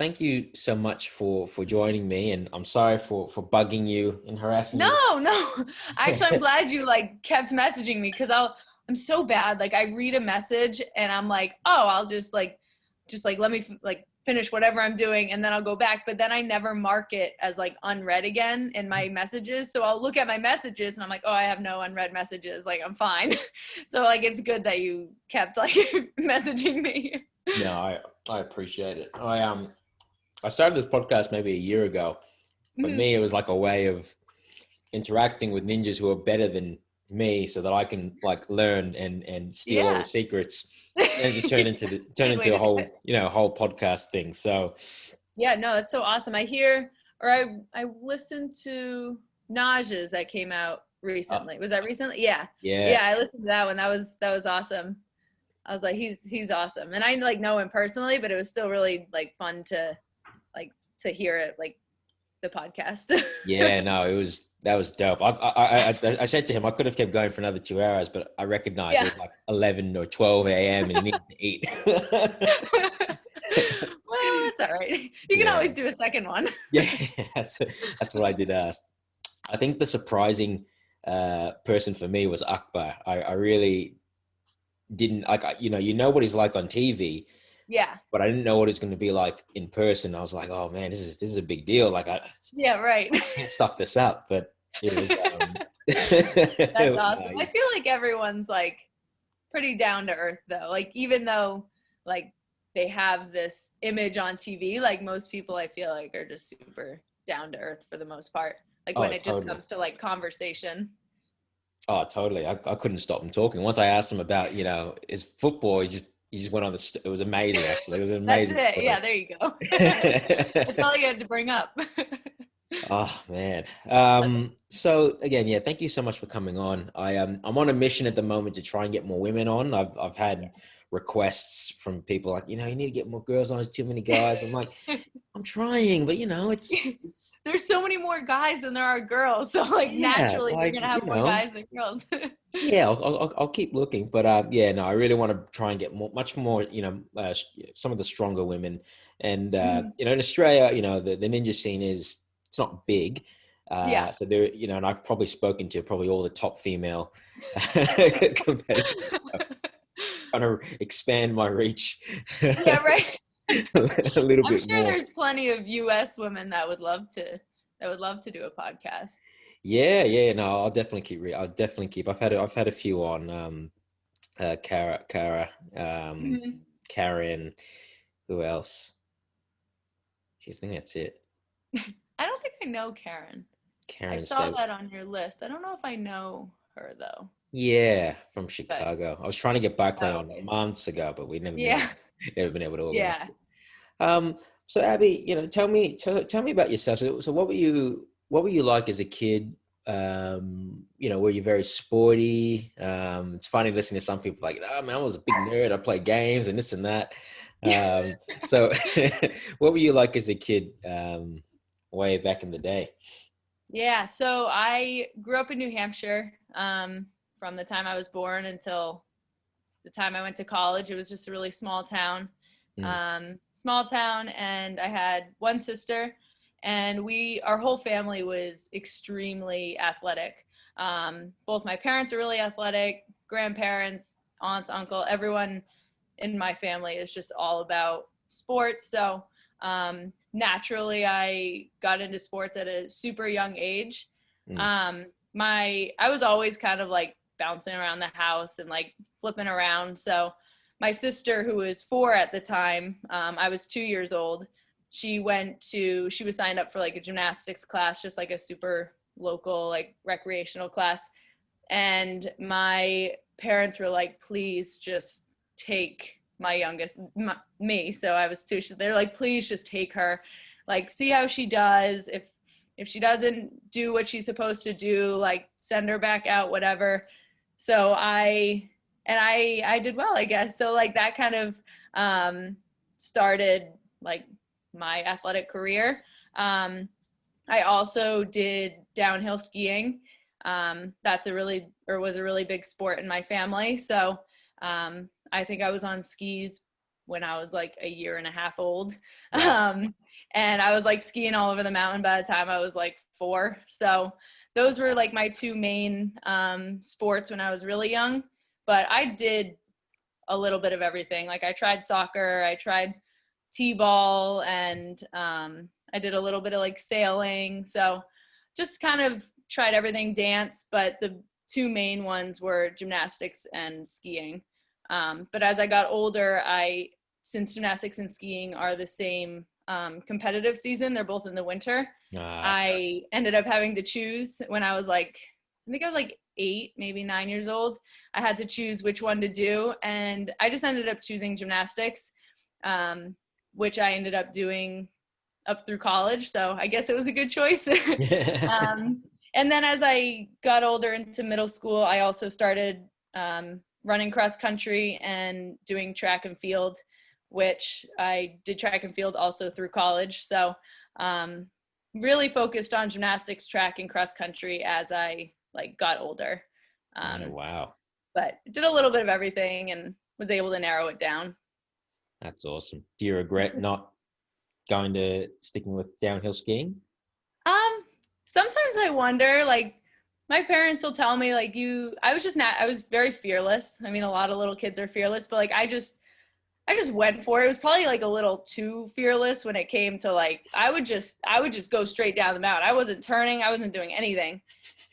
thank you so much for joining me, and I'm sorry for bugging you and harassing you. No, no. Actually, I'm glad you like kept messaging me because I'm so bad. Like I read a message and I'm like, oh, I'll just like let me like finish whatever I'm doing and then I'll go back. But then I never mark it as like unread again in my messages. So I'll look at my messages and I'm like, oh, I have no unread messages. Like I'm fine. So like it's good that you kept like messaging me. No, I appreciate it. I started this podcast maybe a year ago. For Mhm. me, it was like a way of interacting with ninjas who are better than me, so that I can like learn and steal all the Yeah. secrets, and then just turn Good way into a to do it. whole podcast thing. So Yeah, no, it's so awesome. I hear or I listened to Naja's that came out uh, recently. Was that recently? Yeah. yeah, Yeah, I listened to that one. That was awesome. I was like, he's awesome. And I like know him personally, but it was still really like fun like to hear it like the podcast. yeah, no, that was dope. I said to him I could have kept going for another 2 hours, but I recognized it Yeah. was like 11 or 12 a.m. and he needed to eat. Well, that's all right. You can Yeah, always do a second one. yeah, that's what I did ask. I think the surprising person for me was Akbar. I really didn't like, you know what he's like on TV, Yeah. but I didn't know what he's going to be like in person. I was like, oh man, this is a big deal. Like Yeah, right. I can't stuff this up, but it was That's no, awesome. I feel like everyone's like pretty down to earth though. Like even though like they have this image on TV, like most people I feel like are just super down to earth for the most part. Like when oh it just totally. comes to like conversation. Oh, totally. I couldn't stop him talking. Once I asked him about, his football, he just went on it was amazing, actually. It was an That's amazing it. story. Yeah, there you go. That's all you had to bring up. Oh man. That's So again, yeah, thank you so much for coming on. I'm on a mission at the moment to try and get more women on. I've had requests from people like, you need to get more girls on, there's too many guys. I'm like, I'm trying, but it's There's so many more guys than there are girls. So like yeah, naturally you're like, gonna have more guys than girls. yeah, I'll keep looking, but yeah, no, I really want to try and get much more, some of the stronger women, and Mhm. in Australia, the ninja scene it's not big, Yeah. so there, and I've probably spoken to probably all the top female competitors, so trying to expand my reach Yeah, right. a little I'm bit sure more. there's plenty of US women that would love to do a podcast. Yeah, yeah, no, I'll definitely keep. I've had a few on, Cara, Mhm. Karen. Who else? I think that's it. I don't think I know Karen. I Karen saw said, that on your list. I don't know if I know her though. yeah, from But Chicago. I was trying to get Barclay oh, on okay. months ago, but we Yeah. never been able to organize Yeah. it. So Abby, tell me about yourself. So what were you like as a kid? Were you very sporty? It's funny listening to some people like, oh man, I was a big nerd. I played games and this and that. So what were you like as a kid, way back in the day? Yeah. So I grew up in New Hampshire from the time I was born until the time I went to college. It was just a really small town. Mm, Small town, and I had one sister, and our whole family was extremely athletic. Both my parents are really athletic, grandparents, aunts, uncle, everyone in my family is just all about sports. So naturally, I got into sports at a super young age. mm, Um, I was always kind of like bouncing around the house and like flipping around. So my sister, who was 4 at the time, I was 2 years old. She was signed up for like a gymnastics class, just like a super local like recreational class. And my parents were like, please just take my youngest, me. So I was 2. They're like, please just take her, like see how she does. If she doesn't do what she's supposed to do, like send her back out, whatever. So I did well, I guess. So like that kind of started like my athletic career. I also did downhill skiing. That's was a really big sport in my family. So I think I was on skis when I was like a year and a half old. Wow. And I was like skiing all over the mountain by the time I was like 4. So those were like my 2 main sports when I was really young. But I did a little bit of everything. Like I tried soccer, I tried t-ball, and I did a little bit of like sailing. So just kind of tried everything, dance, but the 2 main ones were gymnastics and skiing. But as I got older, since gymnastics and skiing are the same competitive season, they're both in the winter. I ended up having to choose when I was like, I think I was like 8, maybe 9 years old. I had to choose which one to do. And I just ended up choosing gymnastics, which I ended up doing up through college. So I guess it was a good choice. And then as I got older into middle school, I also started running cross country and doing track and field, which I did track and field also through college. So really focused on gymnastics, track, and cross country as I like got older. Wow. But did a little bit of everything and was able to narrow it down. That's awesome. Do you regret not sticking with downhill skiing? Sometimes I wonder, like, my parents will tell me, like, I was very fearless. I mean, a lot of little kids are fearless, but like, I just went for it. It was probably like a little too fearless when it came to like, I would just go straight down the mountain. I wasn't turning, I wasn't doing anything,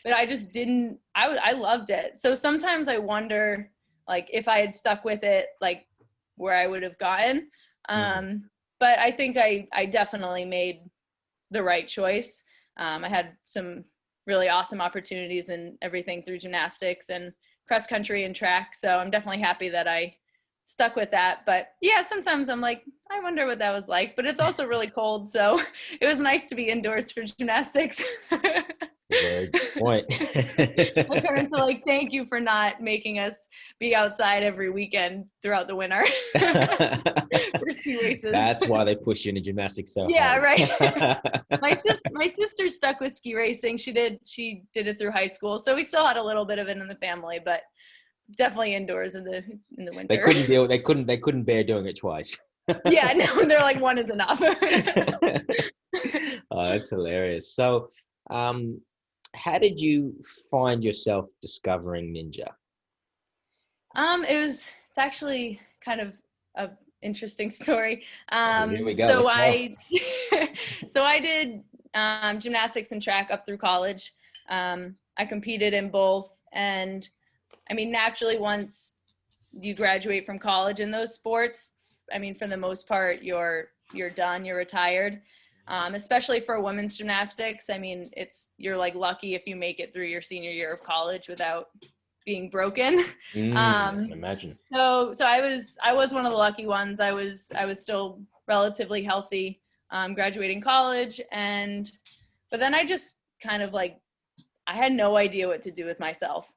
but I just didn't, I loved it. So sometimes I wonder, like, if I had stuck with it, like where I would have gotten. But I think I definitely made the right choice. I had some really awesome opportunities and everything through gymnastics and cross country and track. So I'm definitely happy that I stuck with that. But yeah, sometimes I'm like, I wonder what that was like, but it's also really cold. So it was nice to be indoors for gymnastics. Very good point. My parents are like, thank you for not making us be outside every weekend throughout the winter for ski races. That's why they push you into gymnastics so yeah, hard. Right. My sister stuck with ski racing. She did it through high school. So we still had a little bit of it in the family, but definitely indoors in the winter. They couldn't bear doing it twice. Yeah, no, they're like, one is enough. Oh, that's hilarious. So, how did you find yourself discovering ninja? It's actually kind of a interesting story. Here we go. So I did gymnastics and track up through college. I competed in both, and I mean, naturally, once you graduate from college in those sports, I mean, for the most part, you're done, you're retired. Especially for women's gymnastics. I mean, you're like lucky if you make it through your senior year of college without being broken. I can imagine. So I was one of the lucky ones. I was still relatively healthy, graduating college, but then I just kind of like, I had no idea what to do with myself.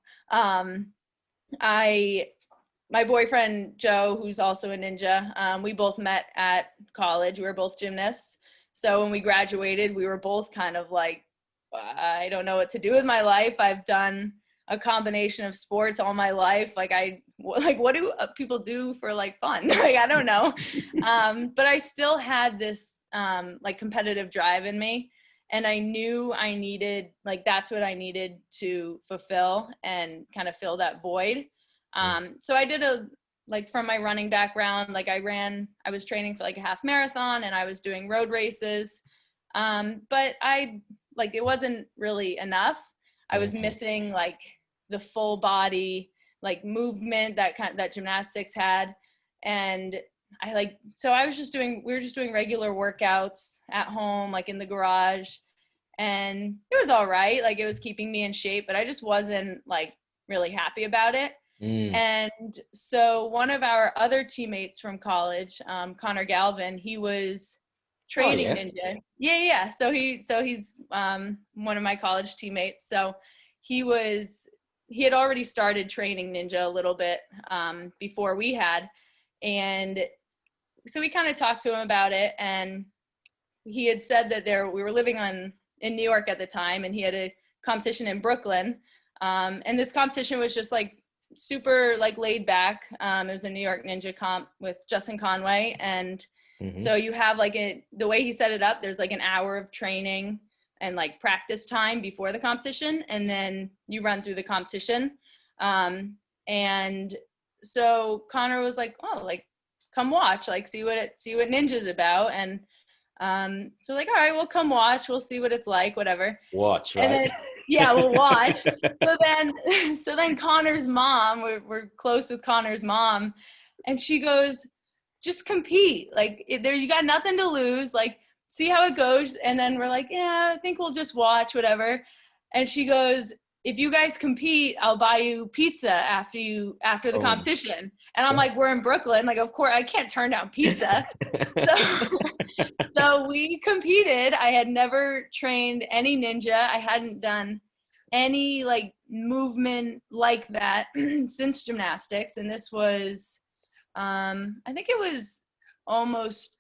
My boyfriend Joe, who's also a ninja, we both met at college. We were both gymnasts. So when we graduated, we were both kind of like, I don't know what to do with my life. I've done a combination of sports all my life. Like what do people do for like fun? Like, I don't know. But I still had this like competitive drive in me. And I knew I needed, like, that's what I needed to fulfill and kind of fill that void. So I did from my running background, like I was training for like a half marathon and I was doing road races. But it wasn't really enough. I was missing like the full body, like movement that gymnastics had. And we were just doing regular workouts at home, like in the garage, and it was all right. Like, it was keeping me in shape, but I just wasn't like really happy about it. And so one of our other teammates from college, Connor Galvin, he was training ninja. Yeah. So he's one of my college teammates. So he had already started training ninja a little bit before we had. And so we kind of talked to him about it, and he had said that we were living in New York at the time, and he had a competition in Brooklyn. And this competition was just like super like laid back. It was a New York Ninja comp with Justin Conway. And so you have like the way he set it up, there's like an hour of training and like practice time before the competition. And then you run through the competition. And so Connor was like, oh, like come watch, like see what Ninja's about. And so like, all right, we'll come watch, we'll see what it's like, whatever. Watch, right? And then, yeah, we'll watch. So then Connor's mom, we're close with Connor's mom, and she goes, just compete. Like there, you got nothing to lose. Like see how it goes. And then we're like, yeah, I think we'll just watch, whatever. And she goes, if you guys compete, I'll buy you pizza after the competition. And I'm like, we're in Brooklyn. Like, of course, I can't turn down pizza. So we competed. I had never trained any ninja. I hadn't done any like movement like that since gymnastics. And this was, I think it was almost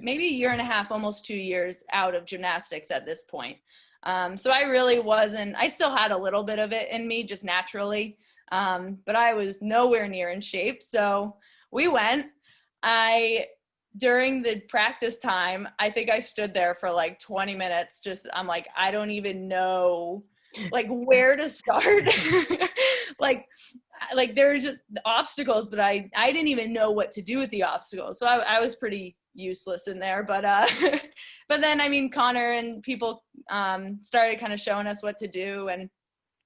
maybe a year and a half, almost 2 years out of gymnastics at this point. So I really wasn't, I still had a little bit of it in me just naturally, but I was nowhere near in shape. So we went. During the practice time, I think I stood there for like 20 minutes. I'm like, I don't even know like where to start. like there's just obstacles, but I didn't even know what to do with the obstacles. So I was pretty useless in there, but then I mean Connor and people started kind of showing us what to do, and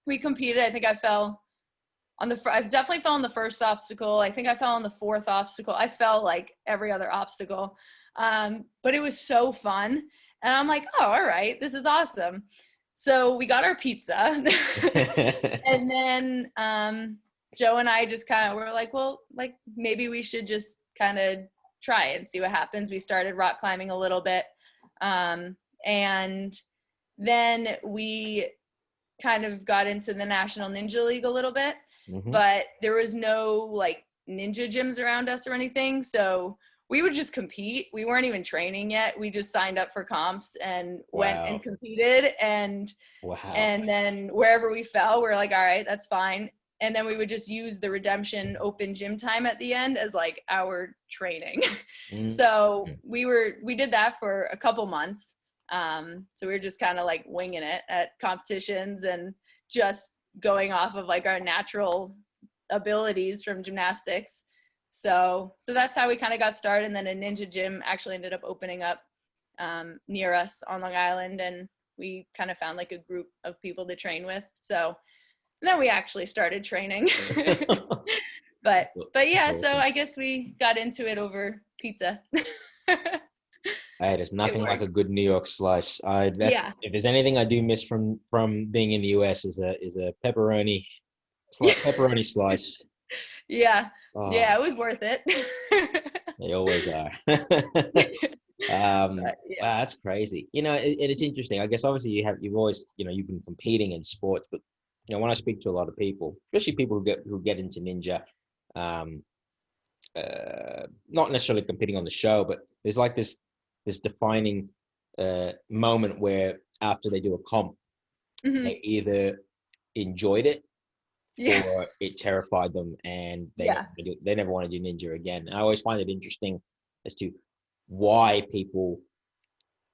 we competed. I think I fell on I definitely fell on the first obstacle. I think I fell on the fourth obstacle. I fell like every other obstacle, but it was so fun, and I'm like, oh, all right, this is awesome. So we got our pizza, and then Joe and I just kind of were like, well, like maybe we should just kind of try it and see what happens. We started rock climbing a little bit. And then we kind of got into the National Ninja League a little bit, but there was no like ninja gyms around us or anything. So we would just compete. We weren't even training yet. We just signed up for comps and went and competed. And then wherever we fell, we're like, all right, that's fine. And then we would just use the Redemption open gym time at the end as like our training. So we did that for a couple months. So we were just kind of like winging it at competitions and just going off of like our natural abilities from gymnastics. So that's how we kind of got started. And then a ninja gym actually ended up opening up near us on Long Island, and we kind of found like a group of people to train with. So then we actually started training. but yeah, awesome. So I guess we got into it over pizza. Hey, there's nothing like a good New York slice. If there's anything I do miss from being in the US is a pepperoni slice. Yeah. Yeah, it was worth it. They always are. Wow, that's crazy. You know, it's interesting. I guess obviously you've always, you've been competing in sports, but when I speak to a lot of people, especially people who get into ninja, not necessarily competing on the show, but there's like this defining moment where after they do a comp, they either enjoyed it or it terrified them, and they never want to do ninja again. And I always find it interesting as to why people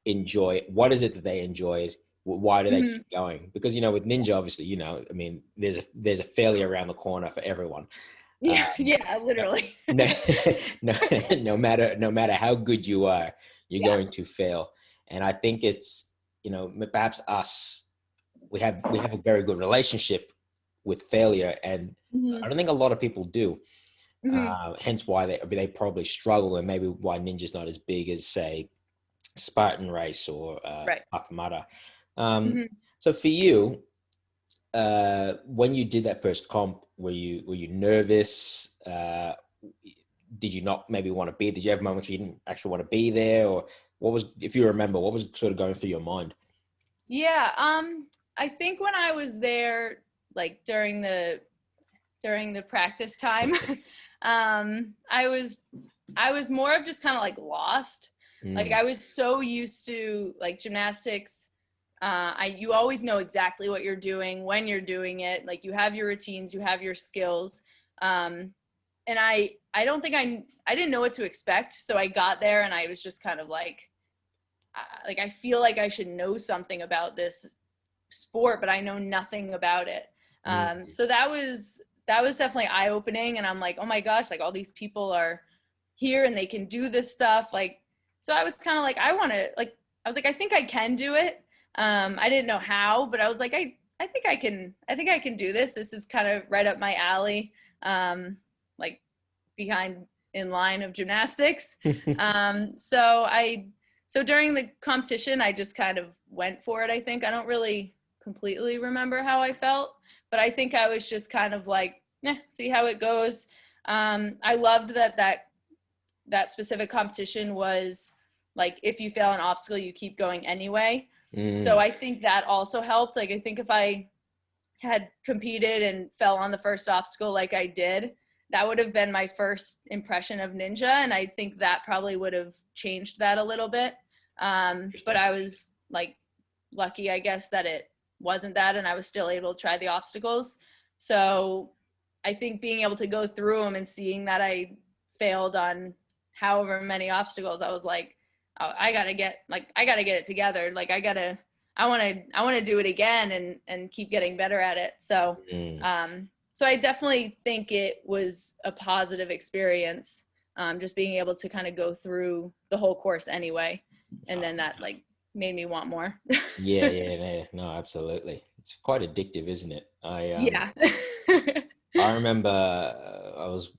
enjoy it. What is it that they enjoyed? Why do they keep going? Because with ninja, obviously, I mean, there's a failure around the corner for everyone. Yeah, literally. No matter how good you are, you're going to fail. And I think it's perhaps us, we have a very good relationship with failure, and I don't think a lot of people do. Hence why they probably struggle, and maybe why ninja's not as big as say Spartan Race or Tough Mudder. So for you, when you did that first comp, were you nervous? Did you not maybe want to be? Did you have moments where you didn't actually want to be there, or what was, if you remember, what was sort of going through your mind? Yeah, I think when I was there, like during the practice time, I was more of just kind of like lost. Like I was so used to like gymnastics. You always know exactly what you're doing when you're doing it. Like you have your routines, you have your skills. And I don't think I didn't know what to expect. So I got there and I was just kind of like I feel like I should know something about this sport, but I know nothing about it. So that was definitely eye opening. And I'm like, oh my gosh, like all these people are here and they can do this stuff. Like, so I was kind of like, I was like, I think I can do it. I didn't know how, but I was like, I think I can do this. This is kind of right up my alley. Like behind in line of gymnastics. So during the competition, I just kind of went for it. I think I don't really completely remember how I felt, but I think I was just kind of like, see how it goes. I loved that specific competition was like, if you fail an obstacle, you keep going anyway. So I think that also helped. Like, I think if I had competed and fell on the first obstacle like I did, that would have been my first impression of Ninja. And I think that probably would have changed that a little bit. But I was like lucky, I guess, that it wasn't that, and I was still able to try the obstacles. So I think being able to go through them and seeing that I failed on however many obstacles, I was like, oh, I gotta get it together. Like I want to do it again and keep getting better at it. So, so I definitely think it was a positive experience, just being able to kind of go through the whole course anyway. And then that like made me want more. Yeah. No, absolutely. It's quite addictive, isn't it? Yeah. I remember I was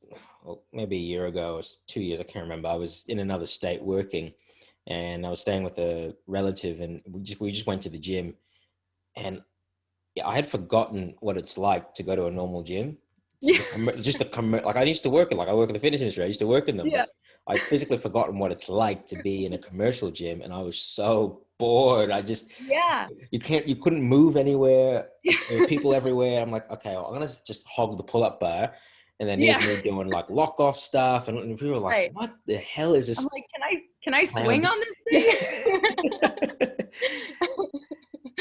maybe a year ago or 2 years, I can't remember. I was in another state working, and I was staying with a relative, and we just went to the gym, and yeah, I had forgotten what it's like to go to a normal gym. Like I used to work in, like I work in the fitness industry. I used to work in them, Yeah. but I physically forgotten what it's like to be in a commercial gym, and I was so bored. Yeah. You couldn't move anywhere. There were people everywhere. I'm like, okay, well, I'm gonna just hog the pull-up bar, and then here's me doing like lock-off stuff, and people are like, Right. what the hell is this? I'm like, can I clown swing on this thing?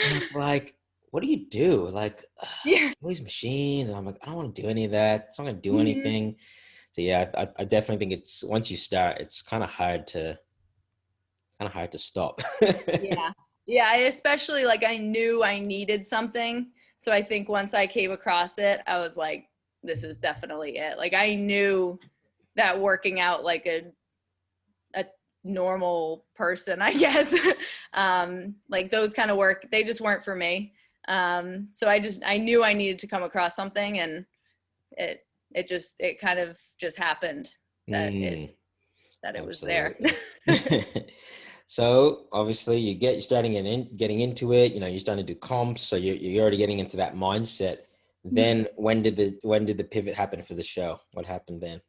And it's like, what do you do? Like, Yeah. all these machines, and I'm like, I don't want to do any of that. It's not gonna do Mhm. anything. So yeah, I definitely think it's, once you start, it's kind of hard to stop. Yeah. Yeah. I especially like I knew I needed something. So I think once I came across it, I was like, this is definitely it. Like I knew that working out like a normal person, I guess, like those kind of work, they just weren't for me. So I knew I needed to come across something, and it kind of just happened that it was there. So obviously you're starting getting into it, you're starting to do comps. So you're already getting into that mindset. Then when did the pivot happen for the show? What happened then?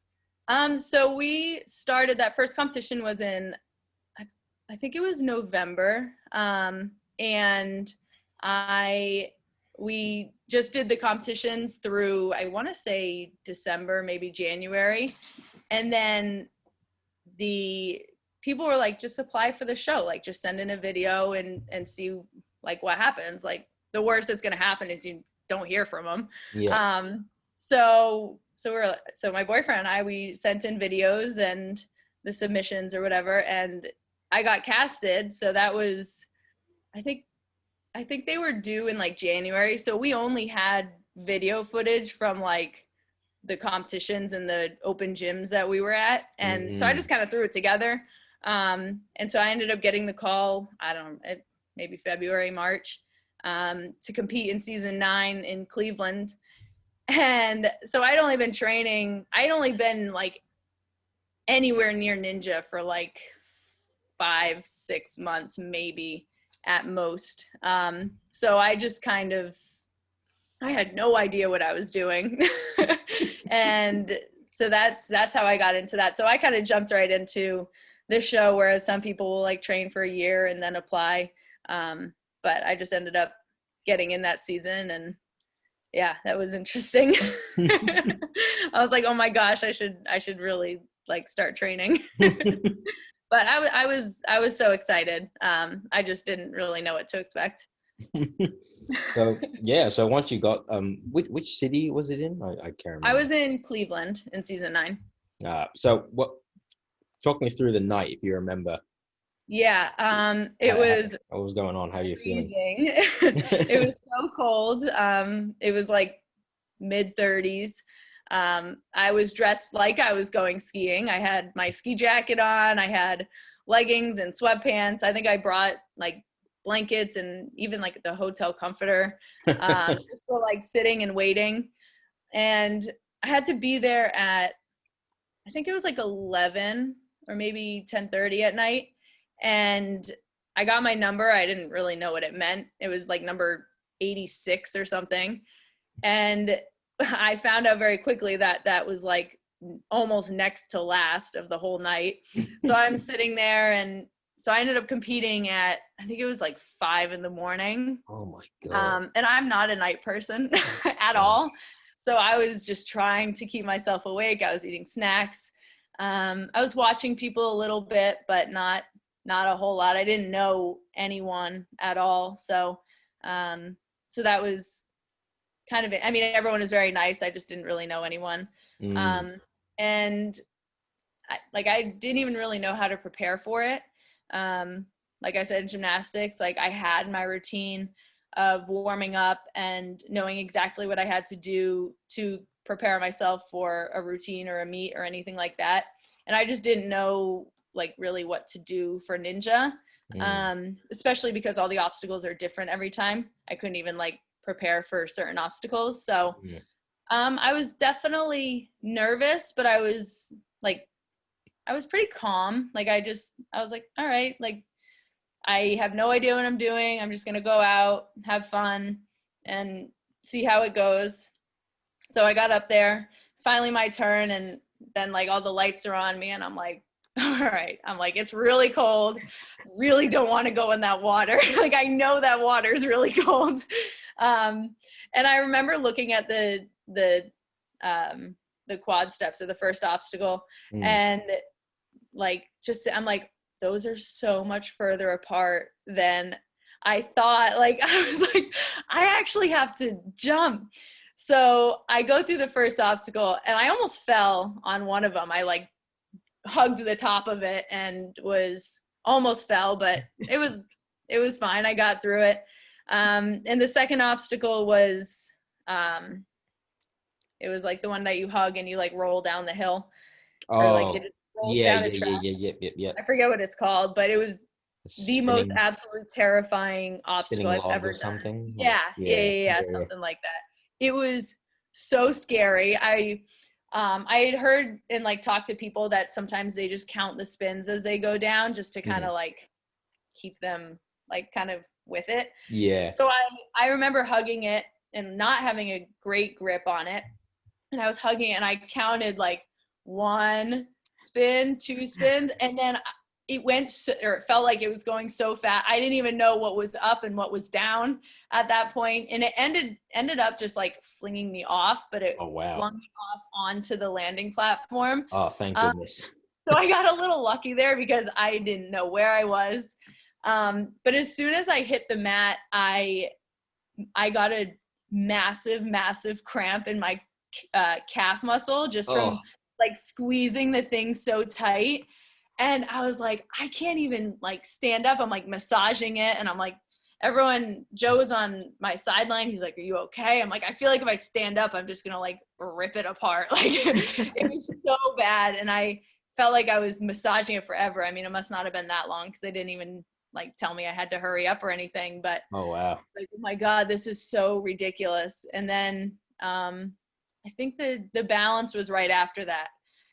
So we started, that first competition was in, I think it was November. And we just did the competitions through, I want to say December, maybe January. And then the people were like, just apply for the show, like just send in a video and see like what happens. Like the worst that's going to happen is you don't hear from them. Yeah. So my boyfriend and I, we sent in videos and the submissions or whatever, and I got casted. So that was, I think they were due in like January. So we only had video footage from like the competitions and the open gyms that we were at. And so I just kind of threw it together. And so I ended up getting the call, I don't know, maybe February, March, to compete in season 9 in Cleveland. And so I'd only been like anywhere near Ninja for like 5-6 months, maybe at most. So I just kind of, I had no idea what I was doing. And so that's how I got into that. So I kind of jumped right into the show, whereas some people will like train for a year and then apply. But I just ended up getting in that season, and yeah, that was interesting. I was like, oh my gosh, I should really like start training. But I was so excited. I just didn't really know what to expect. So yeah, so once you got which city was it in? I can't I remember. was in Cleveland in season 9. So what talk me through the night if you remember. Yeah, it was What was going on? How are you feeling? freezing. It was so cold. It was like mid 30s. I was dressed like I was going skiing. I had my ski jacket on. I had leggings and sweatpants. I think I brought like blankets and even like the hotel comforter, just for like sitting and waiting. And I had to be there at, I think it was like 11 or maybe 10:30 at night. And I got my number. I didn't really know what it meant. It was like number 86 or something. And I found out very quickly that that was like almost next to last of the whole night. So I'm sitting there, and so I ended up competing at, I think it was like 5 in the morning. Oh my God. And I'm not a night person at Oh, all. So I was just trying to keep myself awake. I was eating snacks. I was watching people a little bit, but not a whole lot. I didn't know anyone at all. So that was kind of it. I mean, everyone was very nice. I just didn't really know anyone. mm, Um, and I didn't even really know how to prepare for it. Like I said, in gymnastics, like I had my routine of warming up and knowing exactly what I had to do to prepare myself for a routine or a meet or anything like that. And I just didn't know like really what to do for ninja, mm, especially because all the obstacles are different every time. I couldn't even like prepare for certain obstacles. So mm. I was definitely nervous, but like I was pretty calm. Like I was like, all right, like I have no idea what I'm doing. I'm just gonna go out, have fun, and see how it goes. So I got up there. It's finally my turn, and then like all the lights are on me, and I'm like, all right. I'm like, it's really cold. Really don't want to go in that water. Like I know that water is really cold. Um, and I remember looking at the quad steps, or the first obstacle, Mm. and like just I'm like, those are so much further apart than I thought. Like I was like, I actually have to jump. So I go through the first obstacle, and I almost fell on one of them. I like hugged the top of it and was almost fell, but it was fine. I got through it. And the second obstacle was, it was like the one that you hug and you like roll down the hill, or like it Oh, just rolls yeah, down a yeah, track. yeah, yeah, yep, yep, yep. I forget what it's called, but it was the most Spinning, absolutely terrifying obstacle spinning I've log or ever done. something. Or, Yeah, yeah, yeah, yeah, yeah, yeah, something like that. It was so scary. I had heard and like talked to people that sometimes they just count the spins as they go down, just to kind mm, of like keep them like kind of with it. yeah. So I remember hugging it and not having a great grip on it, and I was hugging it, and I counted like one spin, two spins, and then it went or it felt like it was going so fast. I didn't even know what was up and what was down at that point, and it ended up just like flinging me off, but it Oh wow. flung me off onto the landing platform. Oh, thank Um, goodness. so I got a little lucky there because I didn't know where I was. But as soon as I hit the mat, I got a massive cramp in my calf muscle just Oh, from like squeezing the thing so tight. And I was like, I can't even like stand up. I'm like massaging it, and I'm like, Joe was on my sideline. He's like, are you okay? I'm like, I feel like if I stand up, I'm just gonna like rip it apart. Like it was so bad. And I felt like I was massaging it forever. I mean, it must not have been that long because they didn't even like tell me I had to hurry up or anything. But oh wow. like, oh my God, this is so ridiculous. And then I think the balance was right after that.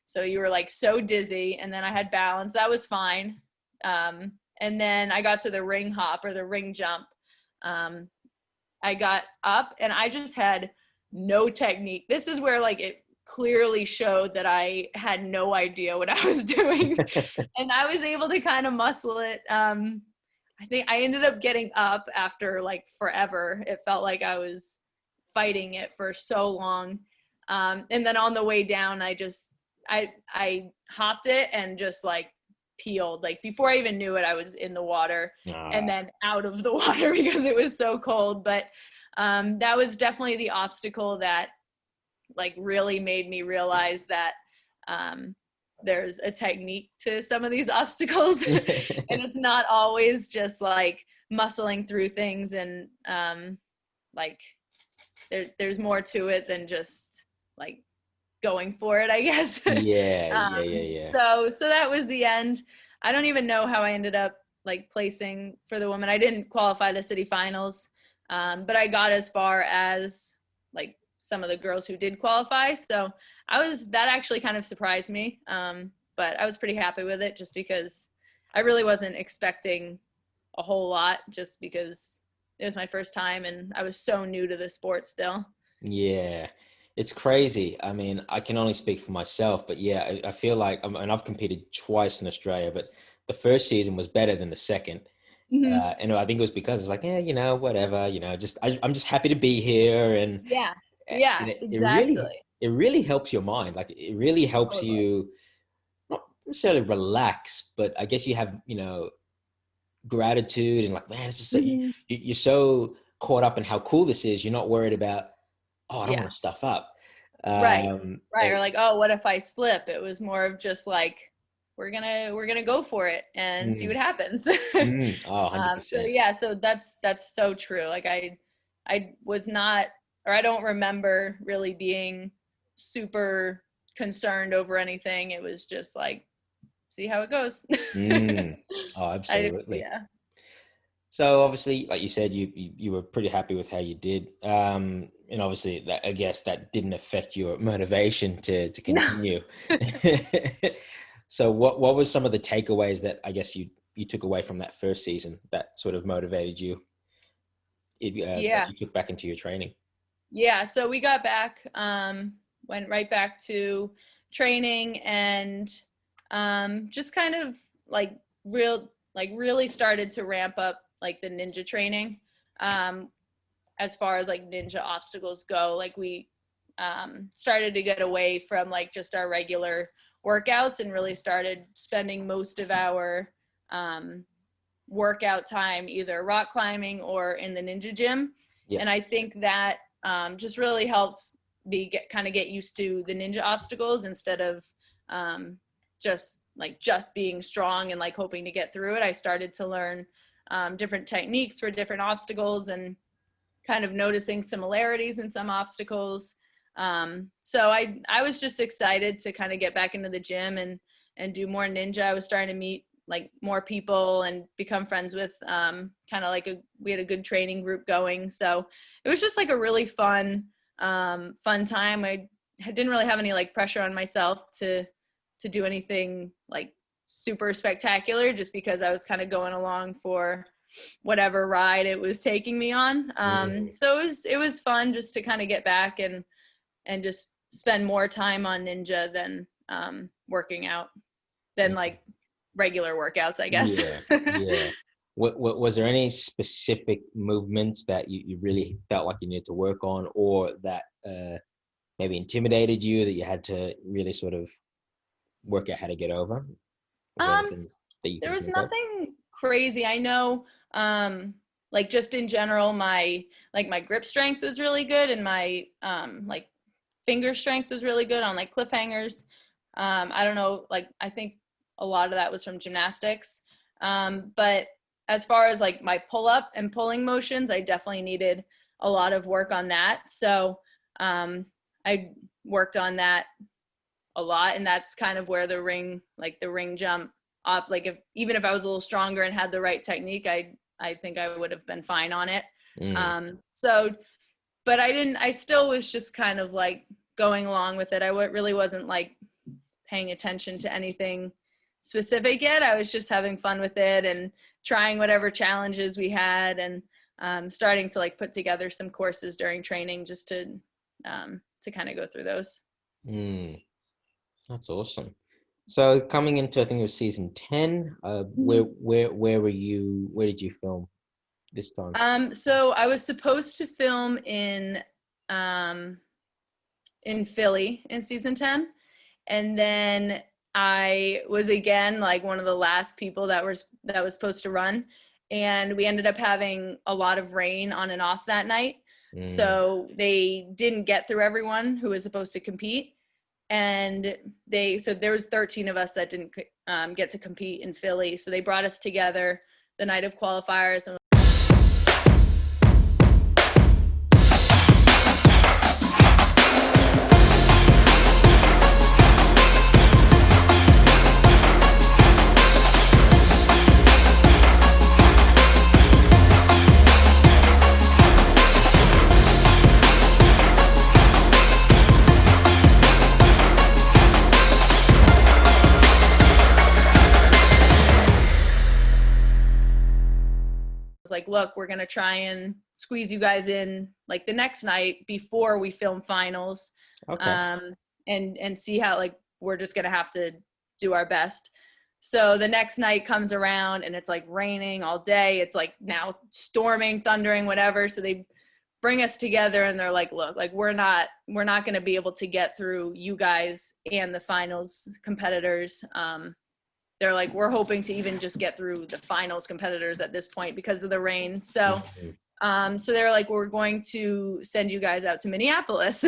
So you were like so dizzy, and then I had balance. That was fine. And then I got to the ring hop, or the ring jump. I got up, and I just had no technique. This is where like it clearly showed that I had no idea what I was doing. And I was able to kind of muscle it. I think I ended up getting up after like forever. It felt like I was fighting it for so long. And then on the way down, I hopped it and just like peeled. Like before I even knew it, I was in the water and Ah. then out of the water because it was so cold. But that was definitely the obstacle that like really made me realize that there's a technique to some of these obstacles and it's not always just like muscling through things, and like there's more to it than just like going for it, I guess. Yeah, yeah, yeah, yeah. So that was the end. I don't even know how I ended up like placing for the women. I didn't qualify to city finals, but I got as far as like some of the girls who did qualify. So that actually kind of surprised me. But I was pretty happy with it just because I really wasn't expecting a whole lot, just because it was my first time and I was so new to the sport still. Yeah, it's crazy. I mean, I can only speak for myself, but yeah, I feel like, and I've competed twice in Australia, but the first season was better than the second. Mm-hmm. And I think it was because it's like, yeah, whatever, just I'm just happy to be here, and Yeah. Yeah, exactly. it really helps your mind. Like it really helps Totally. you not necessarily relax, but I guess you have gratitude and like, man, it's just Mm-hmm. you're so caught up in how cool this is. You're not worried about, oh, I don't want Yeah. to stuff up. Right. Um, Right. Or it, like, oh, what if I slip? It was more of just like, we're gonna go for it and see what mm, happens. oh, So 100%. yeah, so that's so true. Like I was not, or I don't remember really being super concerned over anything. It was just like, see how it goes. Mm, oh, Yeah. absolutely. So obviously, like you said, you were pretty happy with how you did, and obviously, I guess that didn't affect your motivation to No. continue. So, what was some of the takeaways that I guess you took away from that first season that sort of motivated you, that Yeah. you took back into your training? Yeah, so we got back, went right back to training, and just kind of like really started to ramp up like the ninja training. Um, as far as like ninja obstacles go, like we started to get away from like just our regular workouts and really started spending most of our um, workout time either rock climbing or in the ninja gym. Yeah. And I think that just really helps kind of get used to the ninja obstacles instead of just being strong and like hoping to get through it. I started to learn different techniques for different obstacles and kind of noticing similarities in some obstacles. So I was just excited to kind of get back into the gym and do more ninja. I was starting to meet like more people and become friends with kind of like we had a good training group going. So it was just like a really fun time. I didn't really have any like pressure on myself to do anything like super spectacular, just because I was kind of going along for whatever ride it was taking me on. Mm, So it was fun just to kind of get back and just spend more time on ninja than working out, than mm. like regular workouts, I guess. Yeah, yeah. What was there any specific movements that you really felt like you needed to work on, or that maybe intimidated you that you had to really sort of work out how to get over? Was there um, anything that you there can was think of? nothing crazy. I know, like just in general, my grip strength was really good, and my like finger strength was really good on like cliffhangers. I don't know, like I think a lot of that was from gymnastics. But as far as like my pull up and pulling motions, I definitely needed a lot of work on that. So I worked on that a lot, and that's kind of where the ring jump up, like even if I was a little stronger and had the right technique, I think I would have been fine on it. Mm, So but I still was just kind of like going along with it. Really wasn't like paying attention to anything specific yet. I was just having fun with it and trying whatever challenges we had, and starting to like put together some courses during training just to kind of go through those. mm, that's awesome. So coming into, I think it was season 10, Mhm. where were you? Where did you film this time? So I was supposed to film um, in Philly in season 10, and then I was again like one of the last people that was supposed to run, and we ended up having a lot of rain on and off that night. Mm. So they didn't get through everyone who was supposed to compete, and so there was 13 of us that didn't get to compete in Philly. So they brought us together the night of qualifiers, and was like, look, we're going to try and squeeze you guys in like the next night before we film finals. Okay. And see how, like, we're just going to have to do our best. So the next night comes around and it's like raining all day. It's like now storming, thundering, whatever. So they bring us together and they're like, look, like we're not going to be able to get through you guys and the finals competitors. They're like, we're hoping to even just get through the finals competitors at this point because of the rain. So, so they're like, we're going to send you guys out to Minneapolis.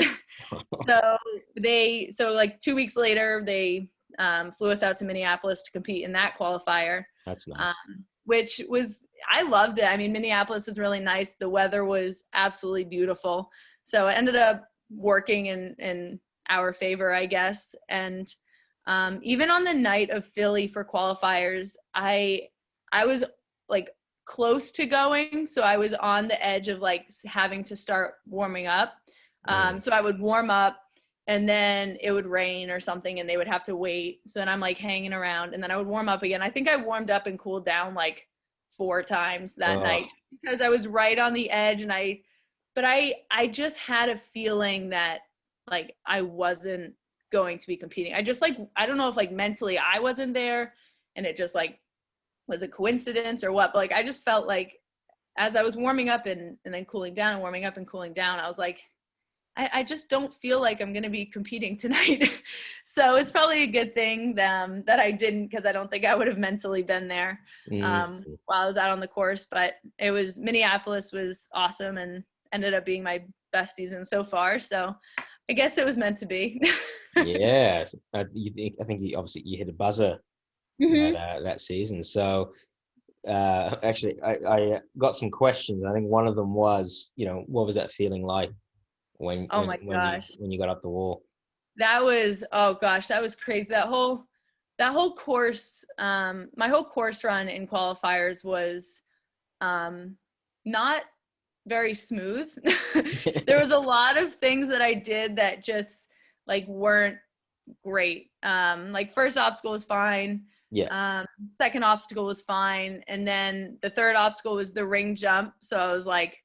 So like 2 weeks later, they flew us out to Minneapolis to compete in that qualifier. That's nice. Which was, I loved it. I mean, Minneapolis was really nice. The weather was absolutely beautiful. So it ended up working in our favor, I guess. And even on the night of Philly for qualifiers, I was like close to going. So I was on the edge of like having to start warming up. So I would warm up and then it would rain or something and they would have to wait. So then I'm like hanging around and then I would warm up again. I think I warmed up and cooled down like 4 times that night because I was right on the edge. And I just had a feeling that like I wasn't going to be competing. I just like, I don't know if like mentally I wasn't there and it just like was a coincidence or what, but like I just felt like as I was warming up and then cooling down and warming up and cooling down, I was like, I just don't feel like I'm going to be competing tonight. So it's probably a good thing that I didn't, because I don't think I would have mentally been there while I was out on the course. But Minneapolis was awesome and ended up being my best season so far. So I guess it was meant to be. Yeah. I think you hit a buzzer that season. So actually, I got some questions. I think one of them was, what was that feeling like when you got up the wall? That was, oh gosh, that was crazy. That whole course, my whole course run in qualifiers was not very smooth. There was a lot of things that I did that just like weren't great. Like first obstacle was fine. Yeah. Second obstacle was fine. And then the third obstacle was the ring jump. So I was like,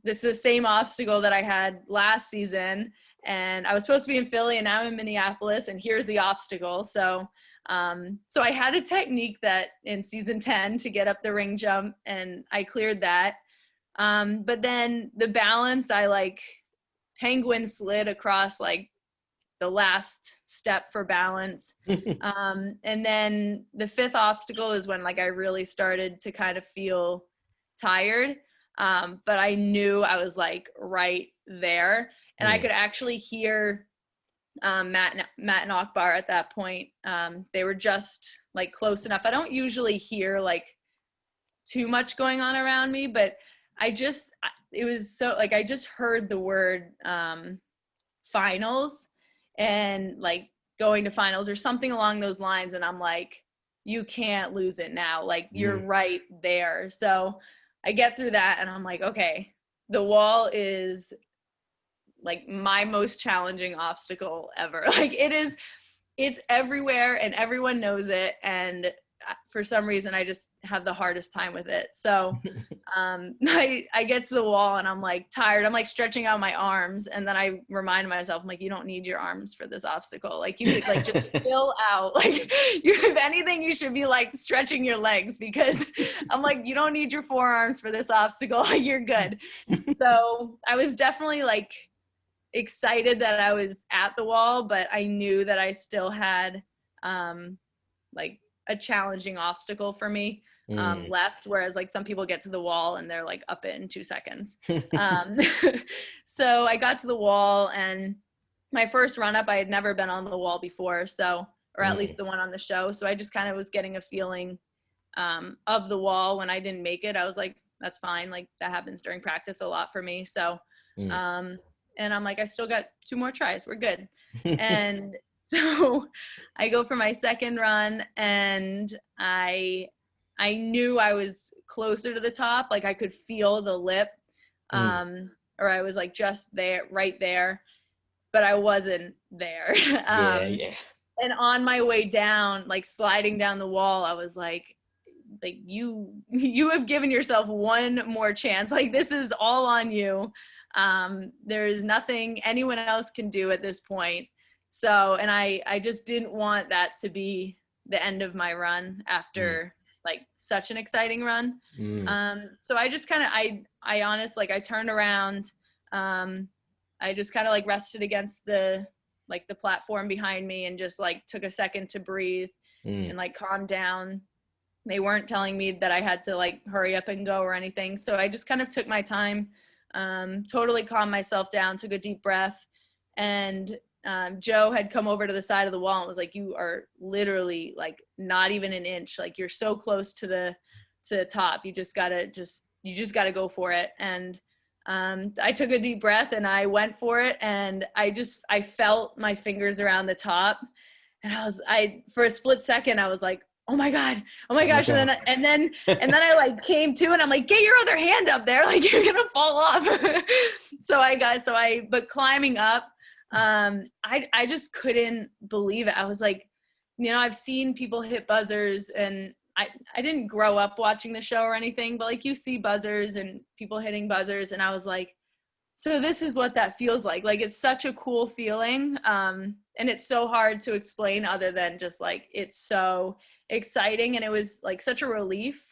this is the same obstacle that I had last season. And I was supposed to be in Philly and now I'm in Minneapolis and here's the obstacle. So I had a technique that in season 10 to get up the ring jump and I cleared that. But then the balance, I like penguin slid across like the last step for balance. And then the fifth obstacle is when like I really started to kind of feel tired. But I knew I was like right there and I could actually hear Matt and Akbar at that point. They were just like close enough. I don't usually hear like too much going on around me, but it was so like I just heard the word finals and like going to finals or something along those lines, and I'm like, you can't lose it now, like you're right there. So I get through that and I'm like, okay, the wall is like my most challenging obstacle ever. Like it's everywhere and everyone knows it, and for some reason I just have the hardest time with it. So I get to the wall and I'm like tired. I'm like stretching out my arms, and then I remind myself, I'm like, you don't need your arms for this obstacle. Like you could like just fill out. Like if anything, you should be like stretching your legs, because I'm like, you don't need your forearms for this obstacle. Like you're good. So I was definitely like excited that I was at the wall, but I knew that I still had like a challenging obstacle for me Mm. left, whereas like some people get to the wall and they're like up it in 2 seconds. um, so I got to the wall, and my first run up, I had never been on the wall before, so, or at least Mm. the one on the show, so I just kind of was getting a feeling of the wall. When I didn't make it, I was like, that's fine, like that happens during practice a lot for me. So Mm. and I'm like, I still got 2 more tries, we're good. And so I go for my second run, and I knew I was closer to the top, like I could feel the lip, Mm. or I was like just there, right there, but I wasn't there. Yeah, yeah. And on my way down, like sliding down the wall, I was like you have given yourself one more chance. Like this is all on you. There's nothing anyone else can do at this point. So, and I just didn't want that to be the end of my run Mm. after like such an exciting run. Mm. So I just kind of, I honest, like I turned around, I just kind of like rested against the platform behind me, and just like took a second to breathe Mm. and like calm down. They weren't telling me that I had to like hurry up and go or anything. So I just kind of took my time, totally calmed myself down, took a deep breath. And Joe had come over to the side of the wall and was like, you are literally like not even an inch. Like you're so close to the top. You just gotta go for it. And I took a deep breath and I went for it. And I felt my fingers around the top. And for a split second, I was like, oh my God, oh my Oh my gosh. God. And then I like came to, and I'm like, get your other hand up there. Like you're going to fall off. But climbing up, I just couldn't believe it. I was like, I've seen people hit buzzers, and I didn't grow up watching the show or anything, but like you see buzzers and people hitting buzzers. And I was like, so this is what that feels like. Like it's such a cool feeling. And it's so hard to explain other than just like, it's so exciting. And it was like such a relief,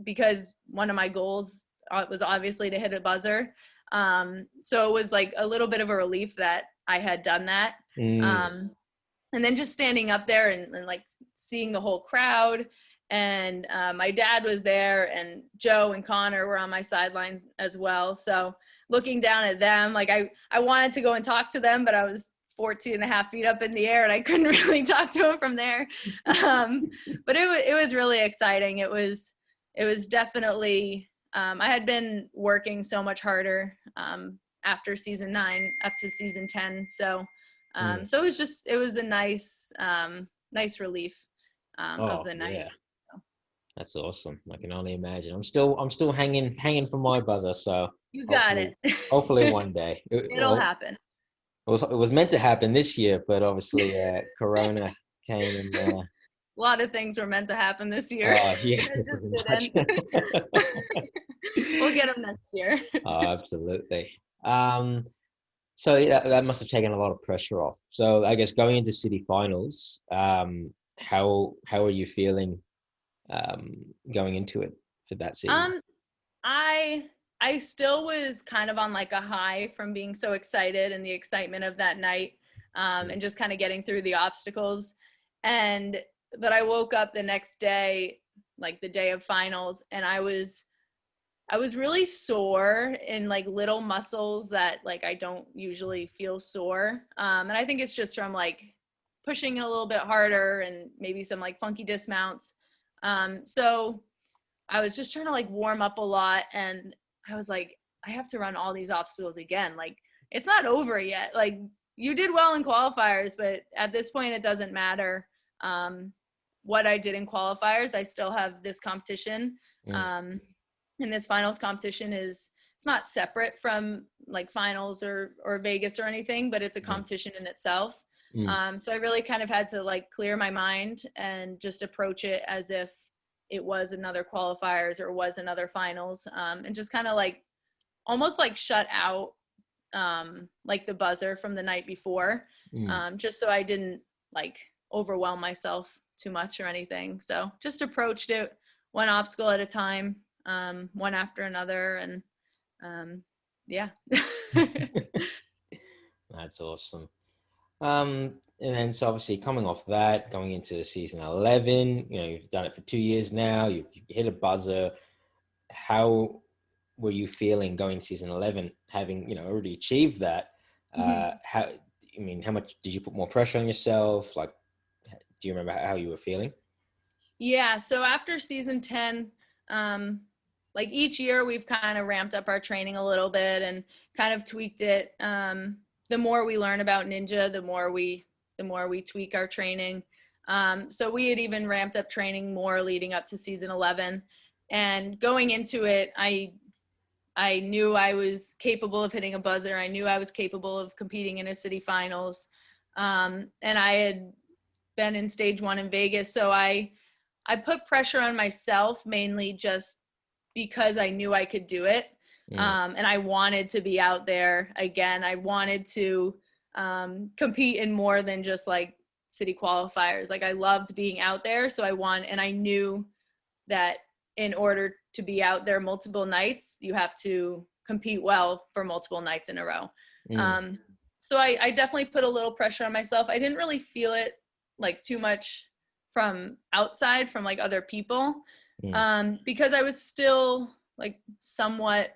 because one of my goals was obviously to hit a buzzer. So it was like a little bit of a relief that I had done that. Mm. And then just standing up there and like seeing the whole crowd. And my dad was there, and Joe and Connor were on my sidelines as well. So looking down at them, like I wanted to go and talk to them, but I was 14 and a half feet up in the air, and I couldn't really talk to them from there. But it was really exciting. It was definitely, I had been working so much harder after season 9 up to season 10. So so it was a nice relief of Oh the night. yeah, that's awesome. I can only imagine. I'm still hanging for my buzzer. So You got hopefully, it. hopefully one day. It'll happen. It was meant to happen this year, but obviously Corona came and A lot of things were meant to happen this year. yeah, It pretty just much. didn't. We'll get them next year. Oh, absolutely. So yeah, that must have taken a lot of pressure off. So I guess going into city finals, how are you feeling going into it for that season? I still was kind of on like a high from being so excited and the excitement of that night, and just kind of getting through the obstacles. But I woke up the next day, like the day of finals, and I was really sore in like little muscles that like I don't usually feel sore. And I think it's just from like pushing a little bit harder and maybe some like funky dismounts. So I was just trying to like warm up a lot, and I was like, I have to run all these obstacles again. Like it's not over yet. Like you did well in qualifiers, but at this point it doesn't matter what I did in qualifiers. I still have this competition. And this finals competition it's not separate from like finals or Vegas or anything, but it's a competition in itself. So I really kind of had to like clear my mind and just approach it as if it was another qualifiers or was another finals, and just kind of like almost like shut out like the buzzer from the night before, just so I didn't like overwhelm myself too much or anything. So just approached it one obstacle at a time, one after another, and yeah. That's awesome. and then so obviously coming off that, going into season 11, you've done it for 2 years now. You've hit a buzzer. How were you feeling going season 11, having already achieved that? How much did you put more pressure on yourself? Like, do you remember how you were feeling? Yeah, so after season 10, like each year we've kind of ramped up our training a little bit and kind of tweaked it. The more we learn about Ninja, the more we tweak our training. So we had even ramped up training more leading up to season 11, and going into it, I knew I was capable of hitting a buzzer. I knew I was capable of competing in a city finals. And I had been in stage 1 in Vegas. So I put pressure on myself mainly just because I knew I could do it. And I wanted to be out there again. I wanted to compete in more than just like city qualifiers. Like I loved being out there. So and I knew that in order to be out there multiple nights, you have to compete well for multiple nights in a row. So I definitely put a little pressure on myself. I didn't really feel it like too much from outside, from like other people, because I was still like somewhat,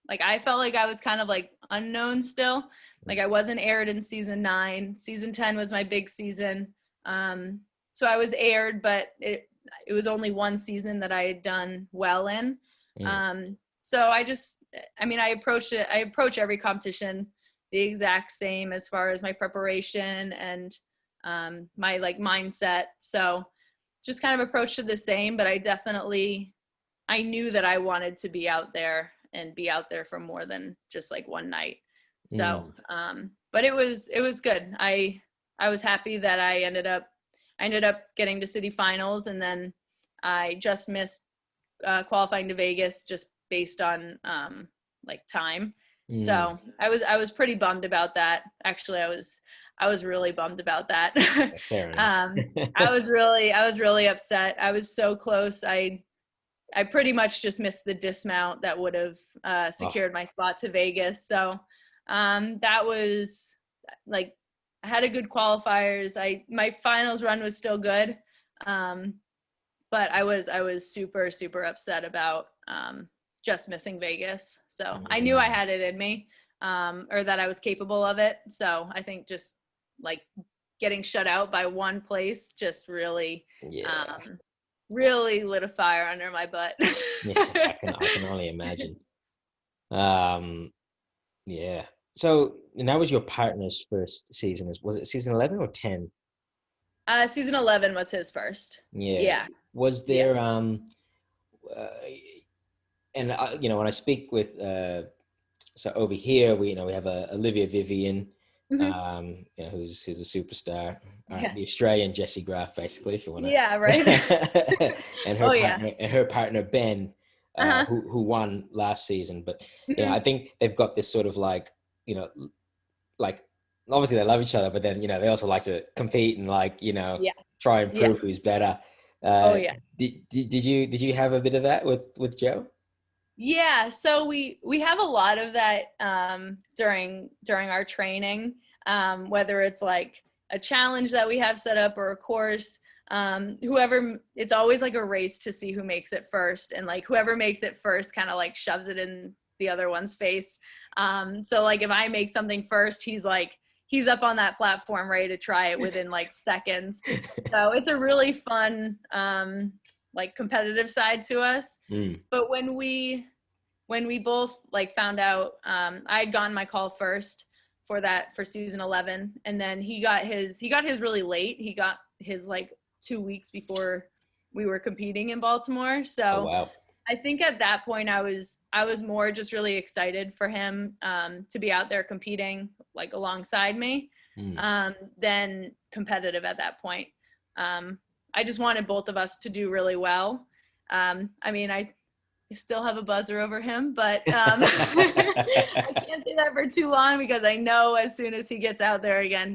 like I felt like I was kind of like unknown still. Like I wasn't aired in season 9. Season 10 was my big season. So I was aired, but it was only one season that I had done well in. So I approach every competition the exact same as far as my preparation and my like mindset. So just kind of approached it the same, but I knew that I wanted to be out there and be out there for more than just like one night. So, but it was good. I was happy that I ended up getting to city finals, and then I just missed qualifying to Vegas just based on like time. So I was pretty bummed about that. Actually, I was really bummed about that. Fair enough. I was really upset. I was so close. I pretty much just missed the dismount that would have secured my spot to Vegas. So that was like, I had a good qualifiers. My finals run was still good. But I was super, super upset about just missing Vegas. So I knew I had it in me, or that I was capable of it. So I think just like getting shut out by one place just really, really lit a fire under my butt. I can only imagine. Yeah. So, and that was your partner's first season. Was it season 11 or 10? Season 11 was his first. Yeah. Was there and when I speak with so over here we have Olivia Vivian, who's a superstar, the Australian Jessie Graf, basically, if you want to. Yeah, right. And her partner Ben, who won last season. But I think they've got this sort of like like obviously they love each other, but then they also like to compete and try and prove who's better. Did you have a bit of that with Joe? Yeah, so we have a lot of that during our training, whether it's like a challenge that we have set up or a course. It's always like a race to see who makes it first, and like whoever makes it first kind of like shoves it in the other one's face. So like if I make something first, he's up on that platform ready to try it within like seconds. So it's a really fun like competitive side to us. But when we both like found out, I had gotten my call first for season 11, and then he got his really late. He got his like 2 weeks before we were competing in Baltimore. So wow. I think at that point I was more just really excited for him to be out there competing like alongside me than competitive at that point. I just wanted both of us to do really well. I still have a buzzer over him, but I can't say that for too long because I know as soon as he gets out there again,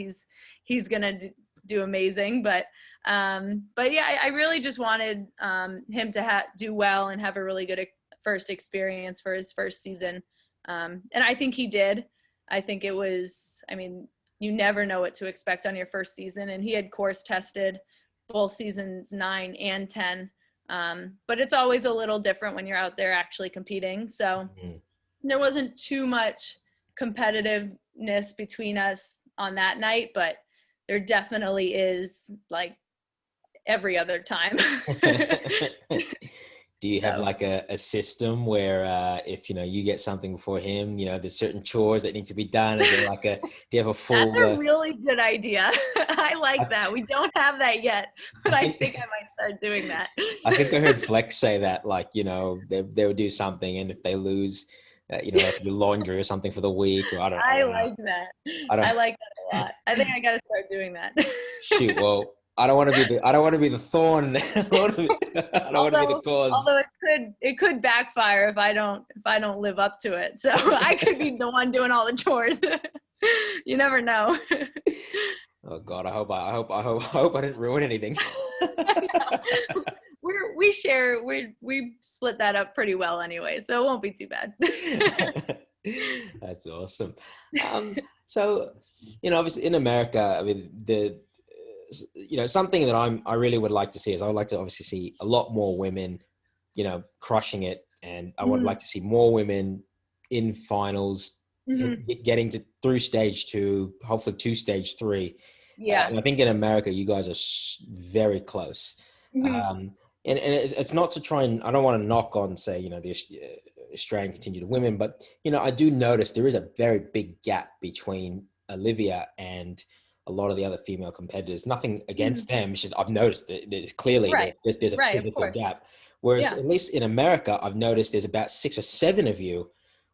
he's gonna do amazing. But yeah, I really just wanted him to do well and have a really good first experience for his first season, and I think he did. I think it was. you never know what to expect on your first season. And he had course tested both seasons 9 and 10. But it's always a little different when you're out there actually competing. So there wasn't too much competitiveness between us on that night, but there definitely is like every other time. Do you have like a system where if you get something for him, there's certain chores that need to be done? Is there do you have a full? That's a really good idea. I like that. We don't have that yet, but I think I might start doing that. I think I heard Flex say that, they would do something, and if they lose, like do laundry or something for the week, or I don't know. I like that. I like that a lot. I think I got to start doing that. Shoot, well, I don't want to be the thorn. I don't want to be the cause. Although it could backfire if I don't live up to it. So I could be the one doing all the chores. You never know. Oh God, I hope I didn't ruin anything. We split that up pretty well anyway, so it won't be too bad. That's awesome. So, obviously in America, I mean, something that I really would like to see is I would like to obviously see a lot more women, crushing it. And I would like to see more women in finals, getting through stage 2, hopefully to stage 3. Yeah. And I think in America, you guys are very close. And it's not to try and, I don't want to knock on, say, the Australian contingent of women, but, I do notice there is a very big gap between Olivia and a lot of the other female competitors. Nothing against them. It's just, I've noticed that there's clearly, there's a physical gap. Whereas at least in America, I've noticed there's about 6 or 7 of you,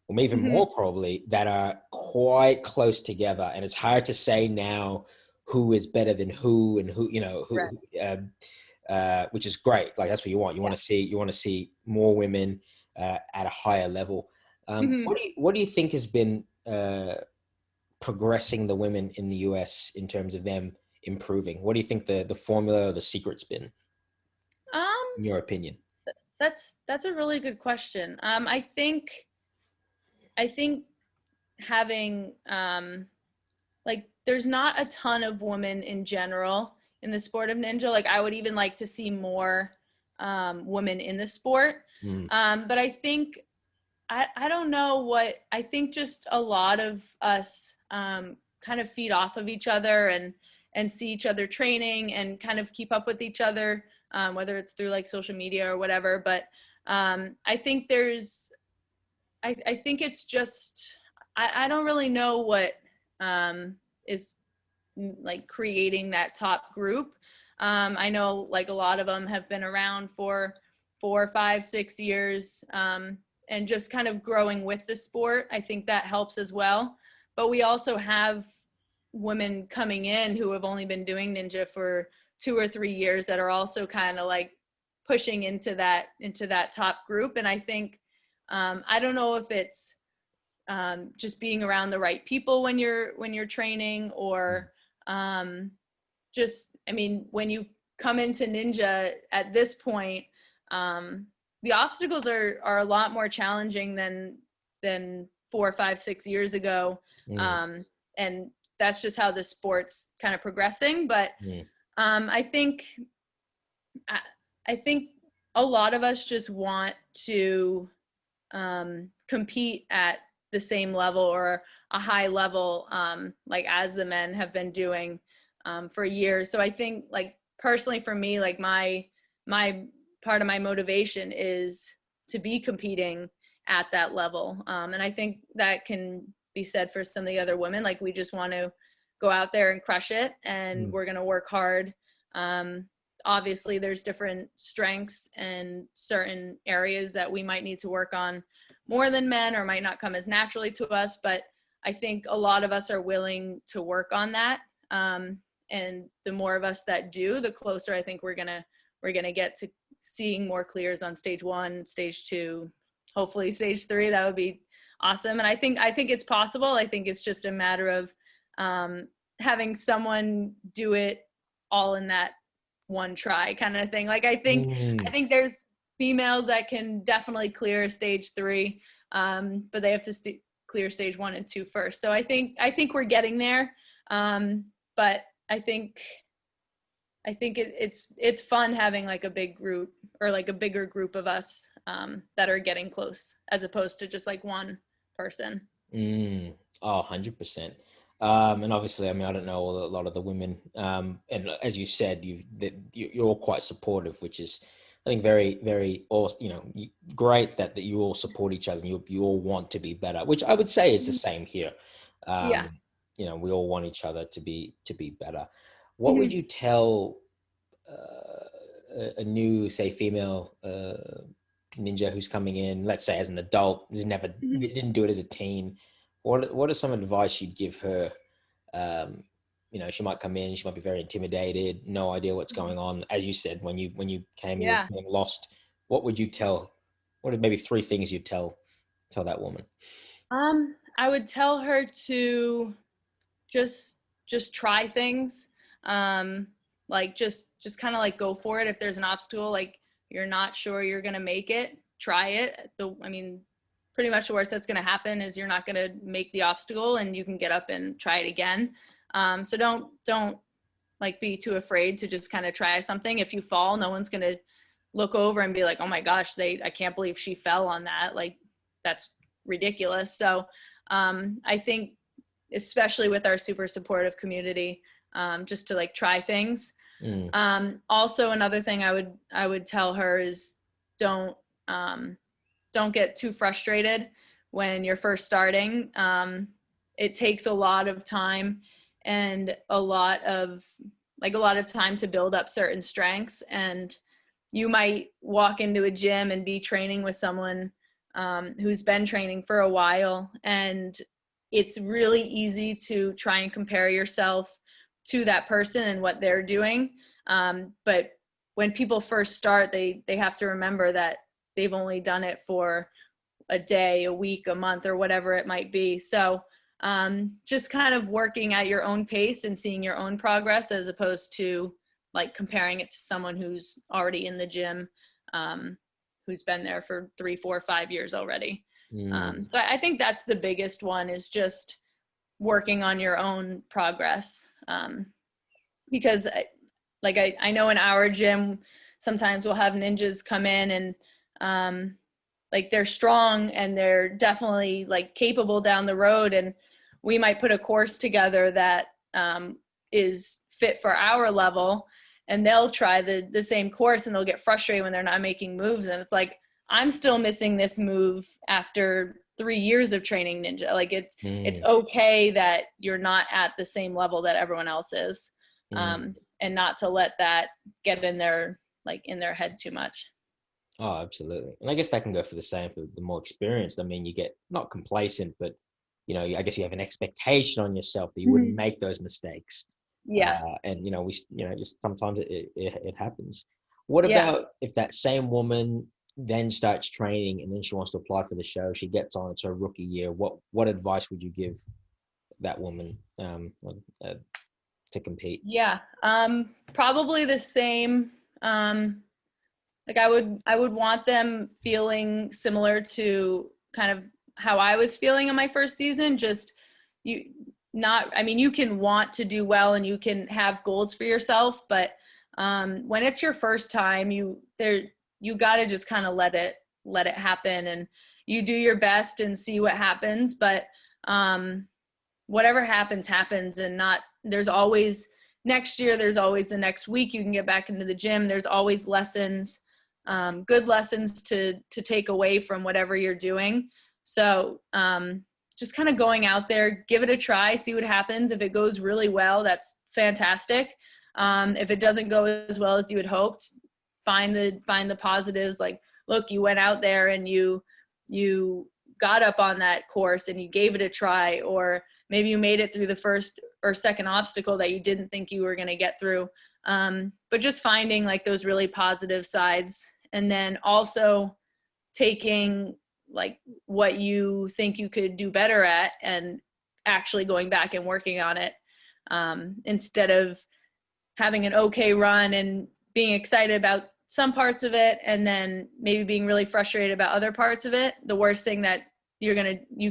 or maybe even more probably, that are quite close together. And it's hard to say now who is better than who, and who, which is great. Like, that's what you want. You want to see more women at a higher level. What do you think has been progressing the women in the US in terms of them improving? What do you think the formula or the secret's been, in your opinion? That's a really good question. I think having there's not a ton of women in general in the sport of ninja. Like, I would even like to see more women in the sport. But I think I don't know what, I think just a lot of us kind of feed off of each other and see each other training and kind of keep up with each other, whether it's through like social media or whatever. But I think I think it's just, I don't really know what is like creating that top group. I know like a lot of them have been around for 4, 5, 6 years, and just kind of growing with the sport. I think that helps as well. But we also have women coming in who have only been doing ninja for 2 or 3 years that are also kind of like pushing into that top group. And I think, I don't know if it's just being around the right people when you're training, or just, I mean, when you come into ninja at this point, the obstacles are a lot more challenging than 4, 5, 6 years ago. And that's just how the sport's kind of progressing. But I think a lot of us just want to compete at the same level or a high level, like as the men have been doing for years. So I think, like, personally for me, like my part of my motivation is to be competing at that level. And I think that can be said for some of the other women. Like, we just want to go out there and crush it, and we're going to work hard. Obviously there's different strengths and certain areas that we might need to work on more than men, or might not come as naturally to us. But I think a lot of us are willing to work on that. And the more of us that do, the closer I think we're going to get to seeing more clears on stage 1, stage 2, hopefully stage 3. That would be awesome. And I think it's possible. I think it's just a matter of having someone do it all in that one try kind of thing. Like, I think there's females that can definitely clear stage 3, but they have to clear stage 1 and 2 first. So I think we're getting there. But I think it's fun having like a big group or like a bigger group of us that are getting close as opposed to just like one person. Oh, 100%. And obviously, I mean, I don't know a lot of the women. And as you said, you're all quite supportive, which is, I think, very, very awesome. Great that you all support each other and you all want to be better, which I would say is the same here. Yeah. We all want each other to be better. What would Mhm. you tell a new, say, female ninja who's coming in, let's say as an adult, who's never Mhm. didn't do it as a teen? What are some advice you'd give her? She might come in, she might be very intimidated, no idea what's going on. As you said, when you came, you were Yeah. feeling lost. What would you tell? What are maybe three things you'd tell that woman? I would tell her to just just try things. Um, like just kind of like go for it. If there's an obstacle, like you're not sure you're gonna make it, try it. I mean, pretty much the worst that's gonna happen is you're not gonna make the obstacle, and you can get up and try it again. So don't like be too afraid to just kind of try something. If you fall, no one's gonna look over and be like, oh my gosh, I can't believe she fell on that. Like that's ridiculous. So I think especially with our super supportive community, just to like try things. Mm, Also, another thing I would tell her is don't don't get too frustrated when you're first starting. It takes a lot of time and a lot of time to build up certain strengths, and you might walk into a gym and be training with someone who's been training for a while, and it's really easy to try and compare yourself to that person and what they're doing. But when people first start, they have to remember that they've only done it for a day, a week, a month, or whatever it might be. So just kind of working at your own pace and seeing your own progress as opposed to like comparing it to someone who's already in the gym, who's been there for 3, 4, 5 years already. mm, So I think that's the biggest one, is just working on your own progress. Because I know in our gym, sometimes we'll have ninjas come in and like they're strong and they're definitely like capable down the road. And we might put a course together that is fit for our level, and they'll try the same course and they'll get frustrated when they're not making moves. And it's like, I'm still missing this move after 3 years of training ninja. Like it's mm, okay that you're not at the same level that everyone else is. mm. And not to let that get in their head too much. Oh, absolutely. And I guess that can go for the same for the more experienced. I mean, you get not complacent, but I guess you have an expectation on yourself that you wouldn't Mhm. make those mistakes. Yeah. And just sometimes it happens. What Yeah. about if that same woman then starts training and then she wants to apply for the show? She gets on, it's her rookie year. What advice would you give that woman uh, to compete? Yeah. Probably the same. Like I would want them feeling similar to kind of how I was feeling in my first season. Just you not, I mean, you can want to do well and you can have goals for yourself, but when it's your first time, you got to just kind of let it happen, and you do your best and see what happens. But whatever happens happens, and not there's always next year, there's always the next week you can get back into the gym. There's always lessons, good lessons to take away from whatever you're doing. So just kind of going out there, give it a try, see what happens. If it goes really well, that's fantastic. If it doesn't go as well as you had hoped, find the positives. Like, look, you went out there and you got up on that course and you gave it a try, or maybe you made it through the first or second obstacle that you didn't think you were going to get through. But just finding like those really positive sides, and then also taking like what you think you could do better at and actually going back and working on it, instead of having an okay run and being excited about some parts of it and then maybe being really frustrated about other parts of it. The worst thing that you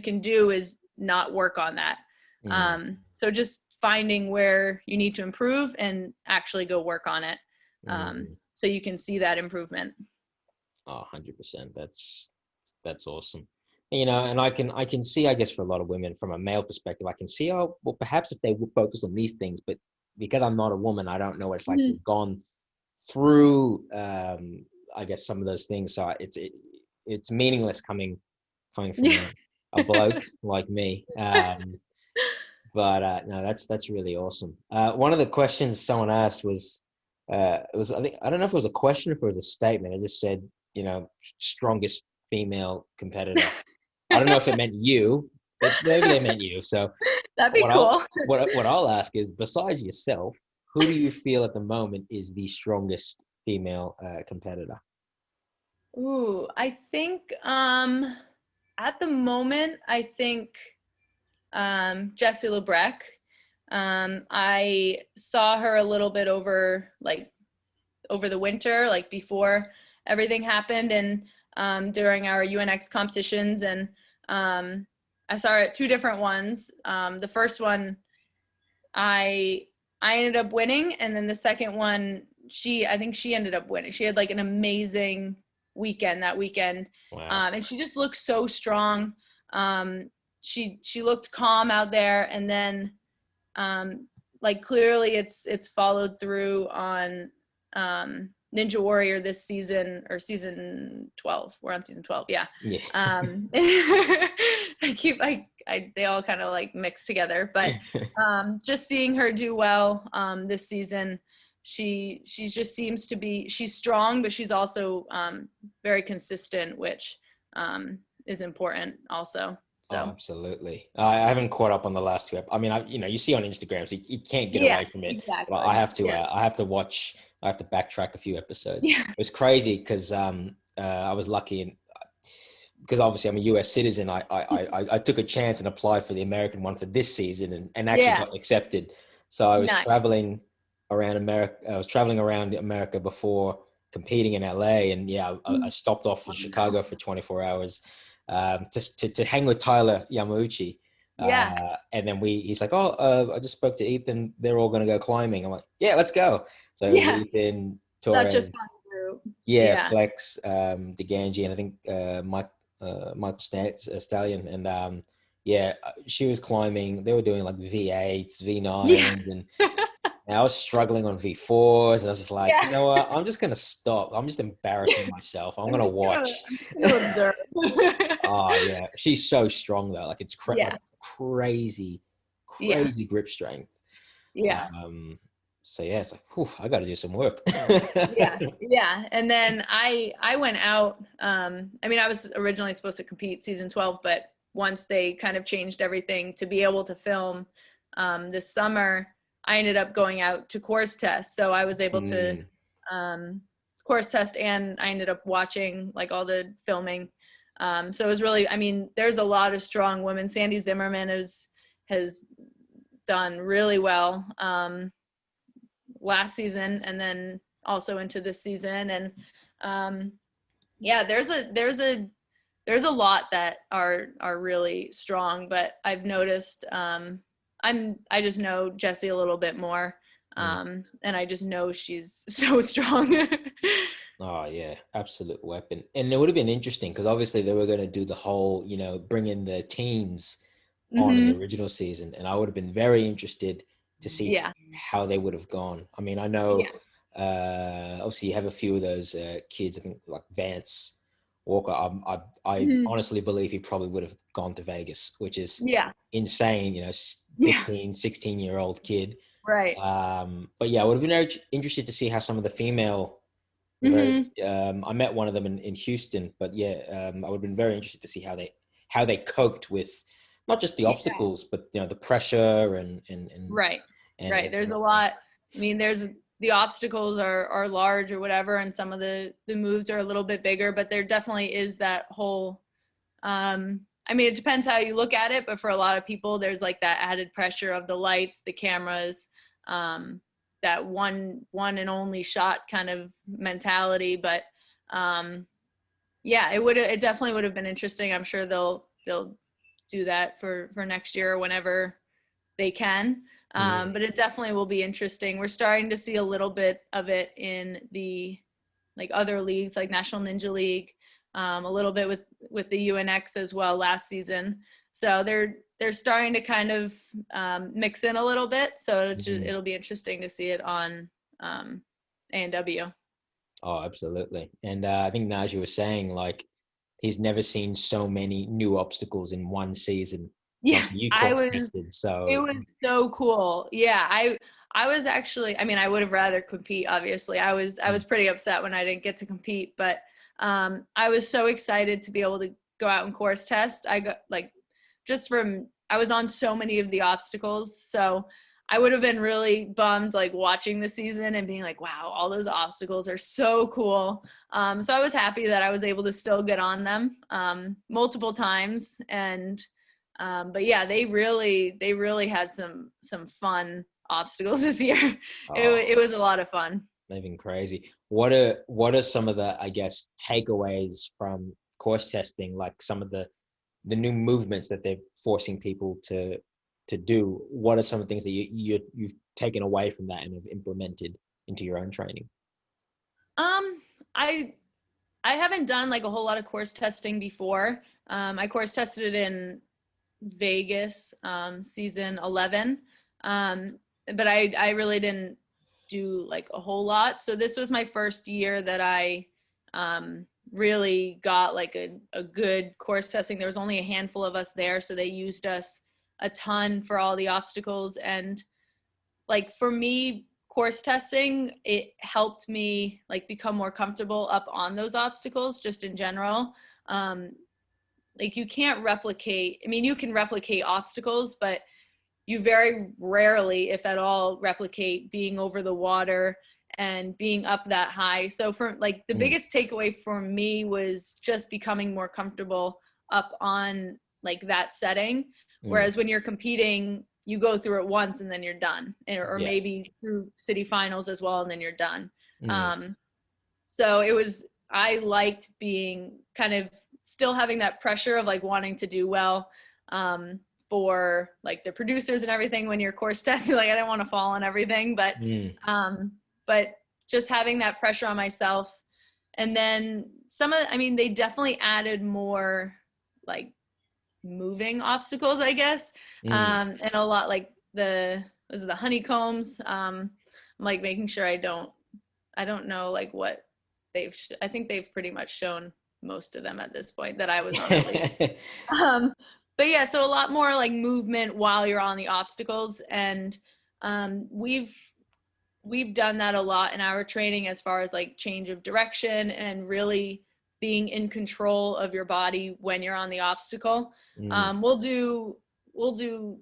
can do is not work on that. Mm, So just finding where you need to improve and actually go work on it. So you can see that improvement. Oh, 100%. That's awesome. And I can see, I guess, for a lot of women from a male perspective, I can see, oh, well, perhaps if they would focus on these things, but because I'm not a woman, I don't know what it's like to have gone through, I guess, some of those things. So it's meaningless coming from a bloke like me. But no, that's really awesome. One of the questions someone asked was, I think, I don't know if it was a question or if it was a statement. It just said, strongest female competitor. I don't know if it meant you, but maybe they meant you. So That'd be cool. What I'll ask is, besides yourself, who do you feel at the moment is the strongest female competitor? Ooh, I think at the moment, I think Jessie Lebrec. I saw her a little bit over the winter, like before everything happened, and during our UNX competitions, and I saw her at two different ones. The first one, I ended up winning, and then the second one, I think she ended up winning. She had like an amazing weekend that weekend. Wow. And she just looked so strong. She looked calm out there, and then like clearly it's followed through on Ninja Warrior this season, or season 12. We're on season 12. Yeah. They all kind of like mix together, but just seeing her do well this season, she just seems to be, she's strong, but she's also very consistent, which is important also. So. Oh, absolutely. I haven't caught up on the last two. I mean, you see on Instagram, so you can't get away from it. Exactly. But I have to. I have to watch. I have to backtrack a few episodes. Yeah. It was crazy because I was lucky, and because obviously I'm a U.S. citizen, I took a chance and applied for the American one for this season, and actually got accepted. So I was traveling around America. I was traveling around America before competing in LA, and I stopped off in Chicago for 24 hours. To hang with Tyler Yamauchi. And then he's like, I just spoke to Ethan. They're all going to go climbing. I'm like, yeah, let's go. So it was Ethan, Torres, such a fun group. Flex, DeGangi, and I think Michael Stallion. And she was climbing. They were doing like V8s, V9s, and I was struggling on V4s, and I was just like, you know what? I'm just going to stop. I'm just embarrassing myself. I'm going to watch. Oh, yeah. She's so strong, though. Like, it's crazy grip strength. Yeah. So, it's like, whew, I got to do some work. Yeah. And then I went out. I mean, I was originally supposed to compete season 12, but once they kind of changed everything to be able to film this summer, I ended up going out to course test. So I was able to course test, and I ended up watching like all the filming. So it was really, I mean, there's a lot of strong women. Sandy Zimmerman has done really well last season, and then also into this season. And there's a lot that are really strong, but I've noticed I just know Jessie a little bit more, and I just know she's so strong. Oh yeah, absolute weapon. And it would have been interesting because obviously they were going to do the whole, bring in the teens on the original season, and I would have been very interested to see how they would have gone. I mean, I know obviously you have a few of those kids. I think like Vance Walker. I honestly believe he probably would have gone to Vegas, which is insane. 15, 16-year-old kid. Right. But I would have been very interested to see how some of the female. I met one of them in Houston, but I would have been very interested to see how they coped with not just the obstacles, but the pressure and right. There's a lot. I mean, the obstacles are large or whatever, and some of the moves are a little bit bigger, but there definitely is that whole. I mean, it depends how you look at it, but for a lot of people, there's like that added pressure of the lights, the cameras. That one and only shot kind of mentality, but it definitely would have been interesting. I'm sure they'll do that for next year or whenever they can. But it definitely will be interesting. We're starting to see a little bit of it in the like other leagues, like National Ninja League, a little bit with the UNX as well last season. So they're starting to kind of mix in a little bit. So it'll be interesting to see it on A&W. Oh, absolutely. And I think Najee was saying, like, he's never seen so many new obstacles in one season. Yeah, Tested, so it was so cool. Yeah, I was actually, I mean, I would have rather compete, obviously. I was pretty upset when I didn't get to compete, but I was so excited to be able to go out and course test. I got like I was on so many of the obstacles, so I would have been really bummed like watching the season and being like, wow, all those obstacles are so cool. So I was happy that I was able to still get on them multiple times. And but yeah, they really had some fun obstacles this year. It was a lot of fun. They've been crazy. What are some of the, I guess, takeaways from course testing, like some of the new movements that they're forcing people to do? What are some of the things that you've taken away from that and have implemented into your own training? I haven't done like a whole lot of course testing before. I course tested it in Vegas, season 11. But I really didn't do like a whole lot. So this was my first year that I really got like a good course testing. There was only a handful of us there, so they used us a ton for all the obstacles. And like for me, course testing, it helped me like become more comfortable up on those obstacles just in general. Like you can't replicate, I mean, you can replicate obstacles, but you very rarely, if at all, replicate being over the water and being up that high. So for like the biggest takeaway for me was just becoming more comfortable up on like that setting. Whereas when you're competing, you go through it once and then you're done, or maybe through city finals as well, and then you're done. So I liked being kind of still having that pressure of like wanting to do well for like the producers and everything when you're course testing. Like I didn't want to fall on everything, but just having that pressure on myself. And then they definitely added more like moving obstacles, I guess. And a lot like the honeycombs. I'm like making sure I don't know like what I think they've pretty much shown most of them at this point that I was on at least. But yeah, so a lot more like movement while you're on the obstacles. And we've done that a lot in our training as far as like change of direction and really being in control of your body when you're on the obstacle. We'll do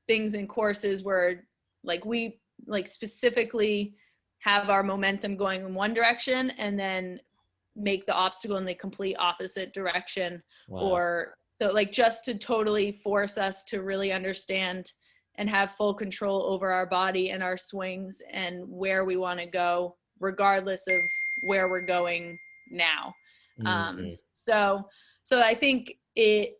things in courses where like we like specifically have our momentum going in one direction and then make the obstacle in the complete opposite direction. Wow. Or so like just to totally force us to really understand and have full control over our body and our swings and where we want to go regardless of where we're going now. So I think it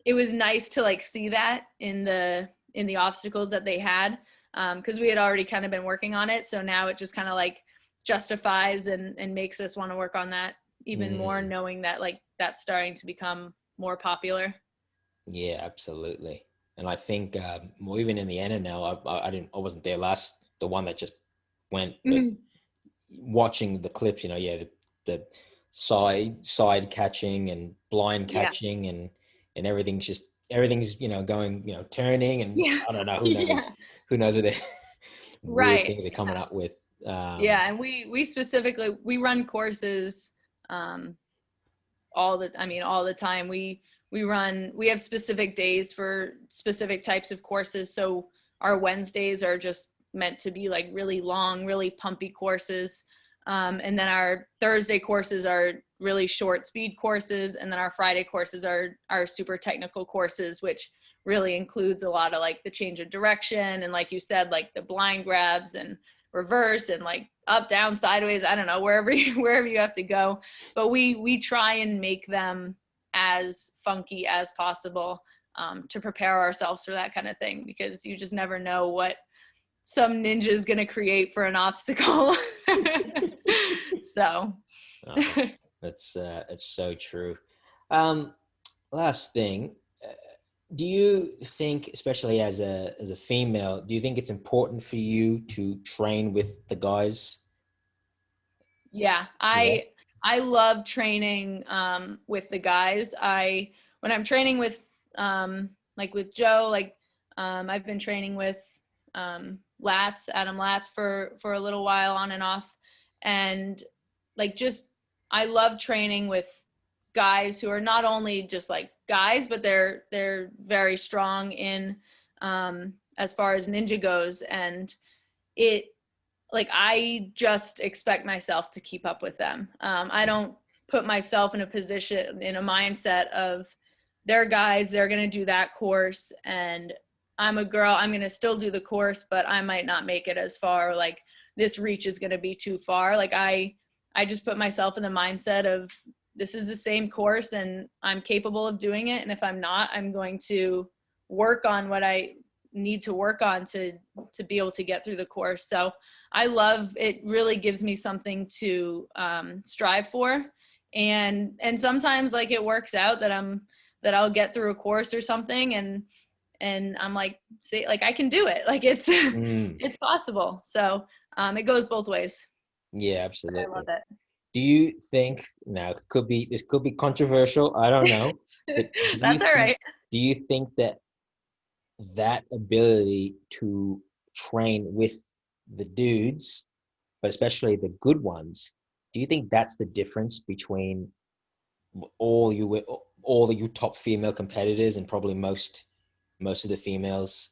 was nice to like see that in the obstacles that they had, because we had already kind of been working on it. So now it just kind of like justifies and makes us want to work on that even more, knowing that like that's starting to become more popular. Yeah, absolutely. And I think well, even in the NNL, I wasn't there the one that just went, but watching the clips, the side catching and blind catching and everything's going, turning, and I don't know, who knows what they weird things they're coming up with. And we specifically, we run courses all the time. We have specific days for specific types of courses. So our Wednesdays are just meant to be like really long, really pumpy courses. And then our Thursday courses are really short speed courses. And then our Friday courses are super technical courses, which really includes a lot of like the change of direction. And like you said, like the blind grabs and reverse and like up, down, sideways, I don't know, wherever you have to go. But we try and make them as funky as possible. to prepare ourselves for that kind of thing, because you just never know what some ninja is going to create for an obstacle. So Oh, that's so true. Last thing, do you think, especially as a female, do you think it's important for you to train with the guys? yeah, Yeah. I love training with the guys. When I'm training with like with Joe, like I've been training with Adam Latz for a little while on and off, and like just I love training with guys who are not only just like guys, but they're very strong in as far as ninja goes, and it like I just expect myself to keep up with them. I don't put myself in a position, in a mindset of they're guys, they're going to do that course, and I'm a girl, I'm going to still do the course, but I might not make it as far. Like this reach is going to be too far. Like I just put myself in the mindset of this is the same course and I'm capable of doing it. And if I'm not, I'm going to work on what I need to work on to be able to get through the course. So I love it. Really gives me something to strive for, and sometimes like it works out that I'll get through a course or something, and I'm like, see, like I can do it. Like it's Mm, it's possible. So it goes both ways. yeah, I love absolutely. it. Do you think, now this could be controversial, I don't know, but That's all right. do you think that that ability to train with the dudes, but especially the good ones, do you think that's the difference between all you all you top female competitors and probably most of the females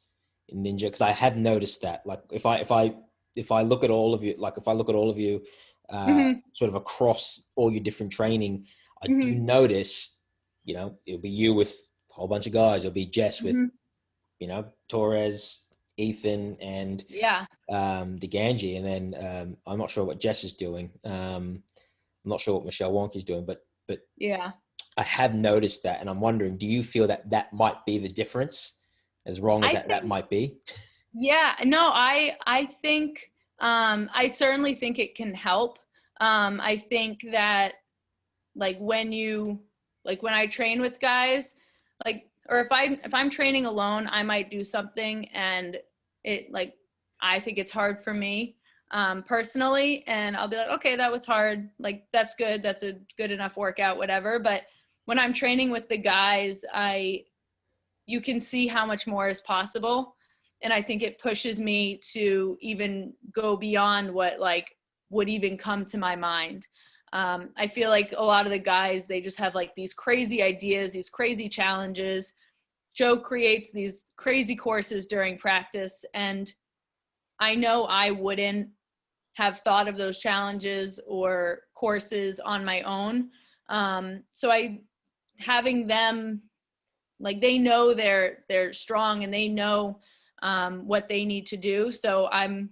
in ninja? Because I have noticed that, like if I look at all of you, like if I look at all of you Hmm. sort of across all your different training, I do Hmm. notice, you know, it'll be you with a whole bunch of guys, it'll be Jess with, Hmm. you know, Torres, Ethan, and Yeah. DeGangi, and then I'm not sure what Jess is doing. I'm not sure what Michelle Wonk is doing, but Yeah. I have noticed that, and I'm wondering, do you feel that that might be the difference, as wrong as I that think, might be? yeah, no, I think I certainly think it can help. I think that like when I train with guys, like or if I'm training alone, I might do something and it like I think it's hard for me personally, and I'll be like, okay, that was hard, like that's good, that's a good enough workout, whatever. But when I'm training with the guys, I you can see how much more is possible, and I think it pushes me to even go beyond what like would even come to my mind. I feel like a lot of the guys, they just have like these crazy ideas, these crazy challenges. Joe creates these crazy courses during practice, and I know I wouldn't have thought of those challenges or courses on my own. So I having them, like they know they're strong and they know what they need to do. So I'm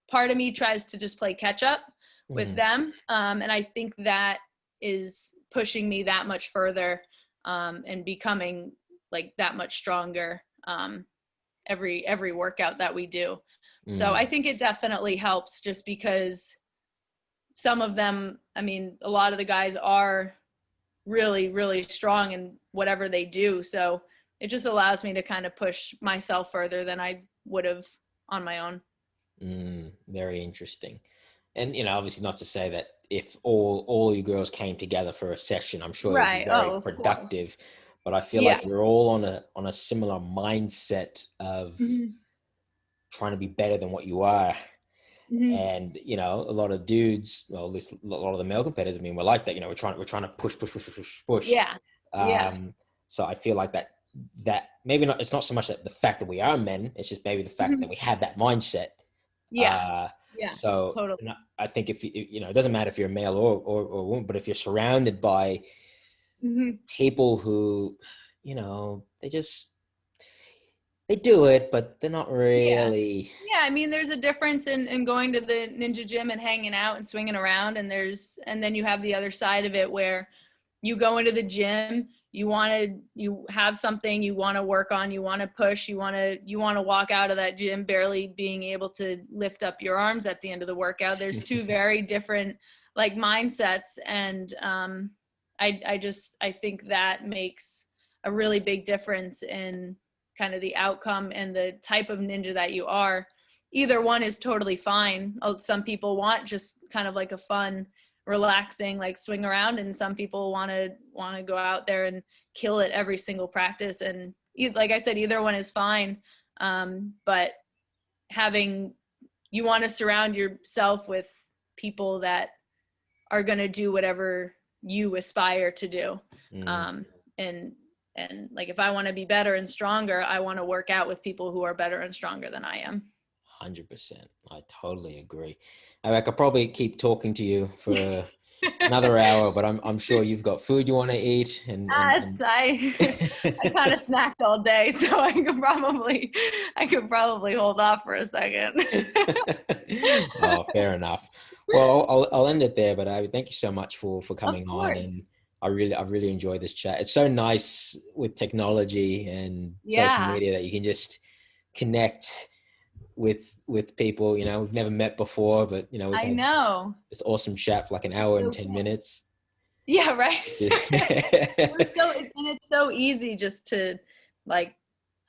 part of me tries to just play catch up with Mm, them, and I think that is pushing me that much further, and becoming like that much stronger every workout that we do. So I mm, think it definitely helps, just because some of them, I mean, a lot of the guys are really, really strong in whatever they do. So it just allows me to kind of push myself further than I would have on my own. very interesting. And you know, obviously, not to say that if all you girls came together for a session, I'm sure it would be Right. very Oh, of course. productive. But I feel Yeah. like you're all on a similar mindset of Hmm. trying to be better than what you are. Hmm. And you know, a lot of dudes, well, at least a lot of the male competitors, I mean, we're like that. You know, we're trying to push. Yeah. Yeah. Um, so I feel like that maybe not. It's not so much that the fact that we are men. It's just maybe the fact that Hmm. we have that mindset. Yeah. Uh, Yeah. so Totally. I think if you know, it doesn't matter if you're a male or woman, but if you're surrounded by Hmm. people who, you know, they do it, but they're not Yeah. really. Yeah, I mean, there's a difference in going to the ninja gym and hanging out and swinging around, and then you have the other side of it where you go into the gym, you have something you want to work on, you want to push, you want to walk out of that gym barely being able to lift up your arms at the end of the workout. There's two very different like mindsets. And I think that makes a really big difference in kind of the outcome and the type of ninja that you are. Either one is totally fine. Some people want just kind of like a fun, relaxing, like swing around, and some people want to go out there and kill it every single practice. And like I said, either one is fine. But you want to surround yourself with people that are going to do whatever you aspire to do. And like, if I want to be better and stronger, I want to work out with people who are better and stronger than I am. 100%. I totally agree. I could probably keep talking to you for another hour, but I'm sure you've got food you want to eat. I kind of snacked all day, so I could probably hold off for a second. Oh, fair enough. Well, I'll end it there, but thank you so much for coming on, and I've really enjoyed this chat. It's so nice with technology and social media that you can just connect with people, you know, we've never met before, but you know, we've had this awesome chat for like an hour and 10 minutes. Yeah, right. It's so easy just to like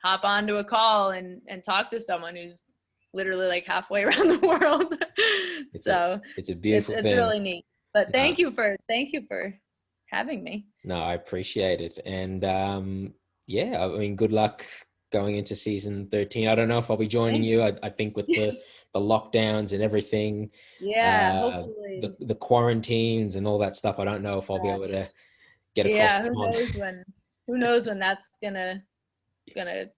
hop onto a call and talk to someone who's literally like halfway around the world. It's a beautiful thing. It's really neat. But thank you for having me. No, I appreciate it. And I mean, good luck going into season 13. I don't know if I'll be joining you. I think with the lockdowns and everything, hopefully the quarantines and all that stuff, I don't know if I'll be able to get across. Who knows when that's gonna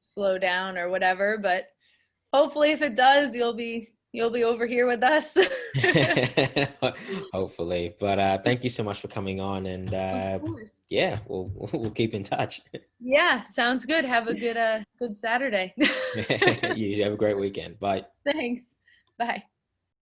slow down or whatever, but hopefully if it does, you'll be over here with us. Hopefully. But thank you so much for coming on, and we'll keep in touch. Yeah, sounds good. Have a good Saturday. You have a great weekend. Bye. Thanks. Bye.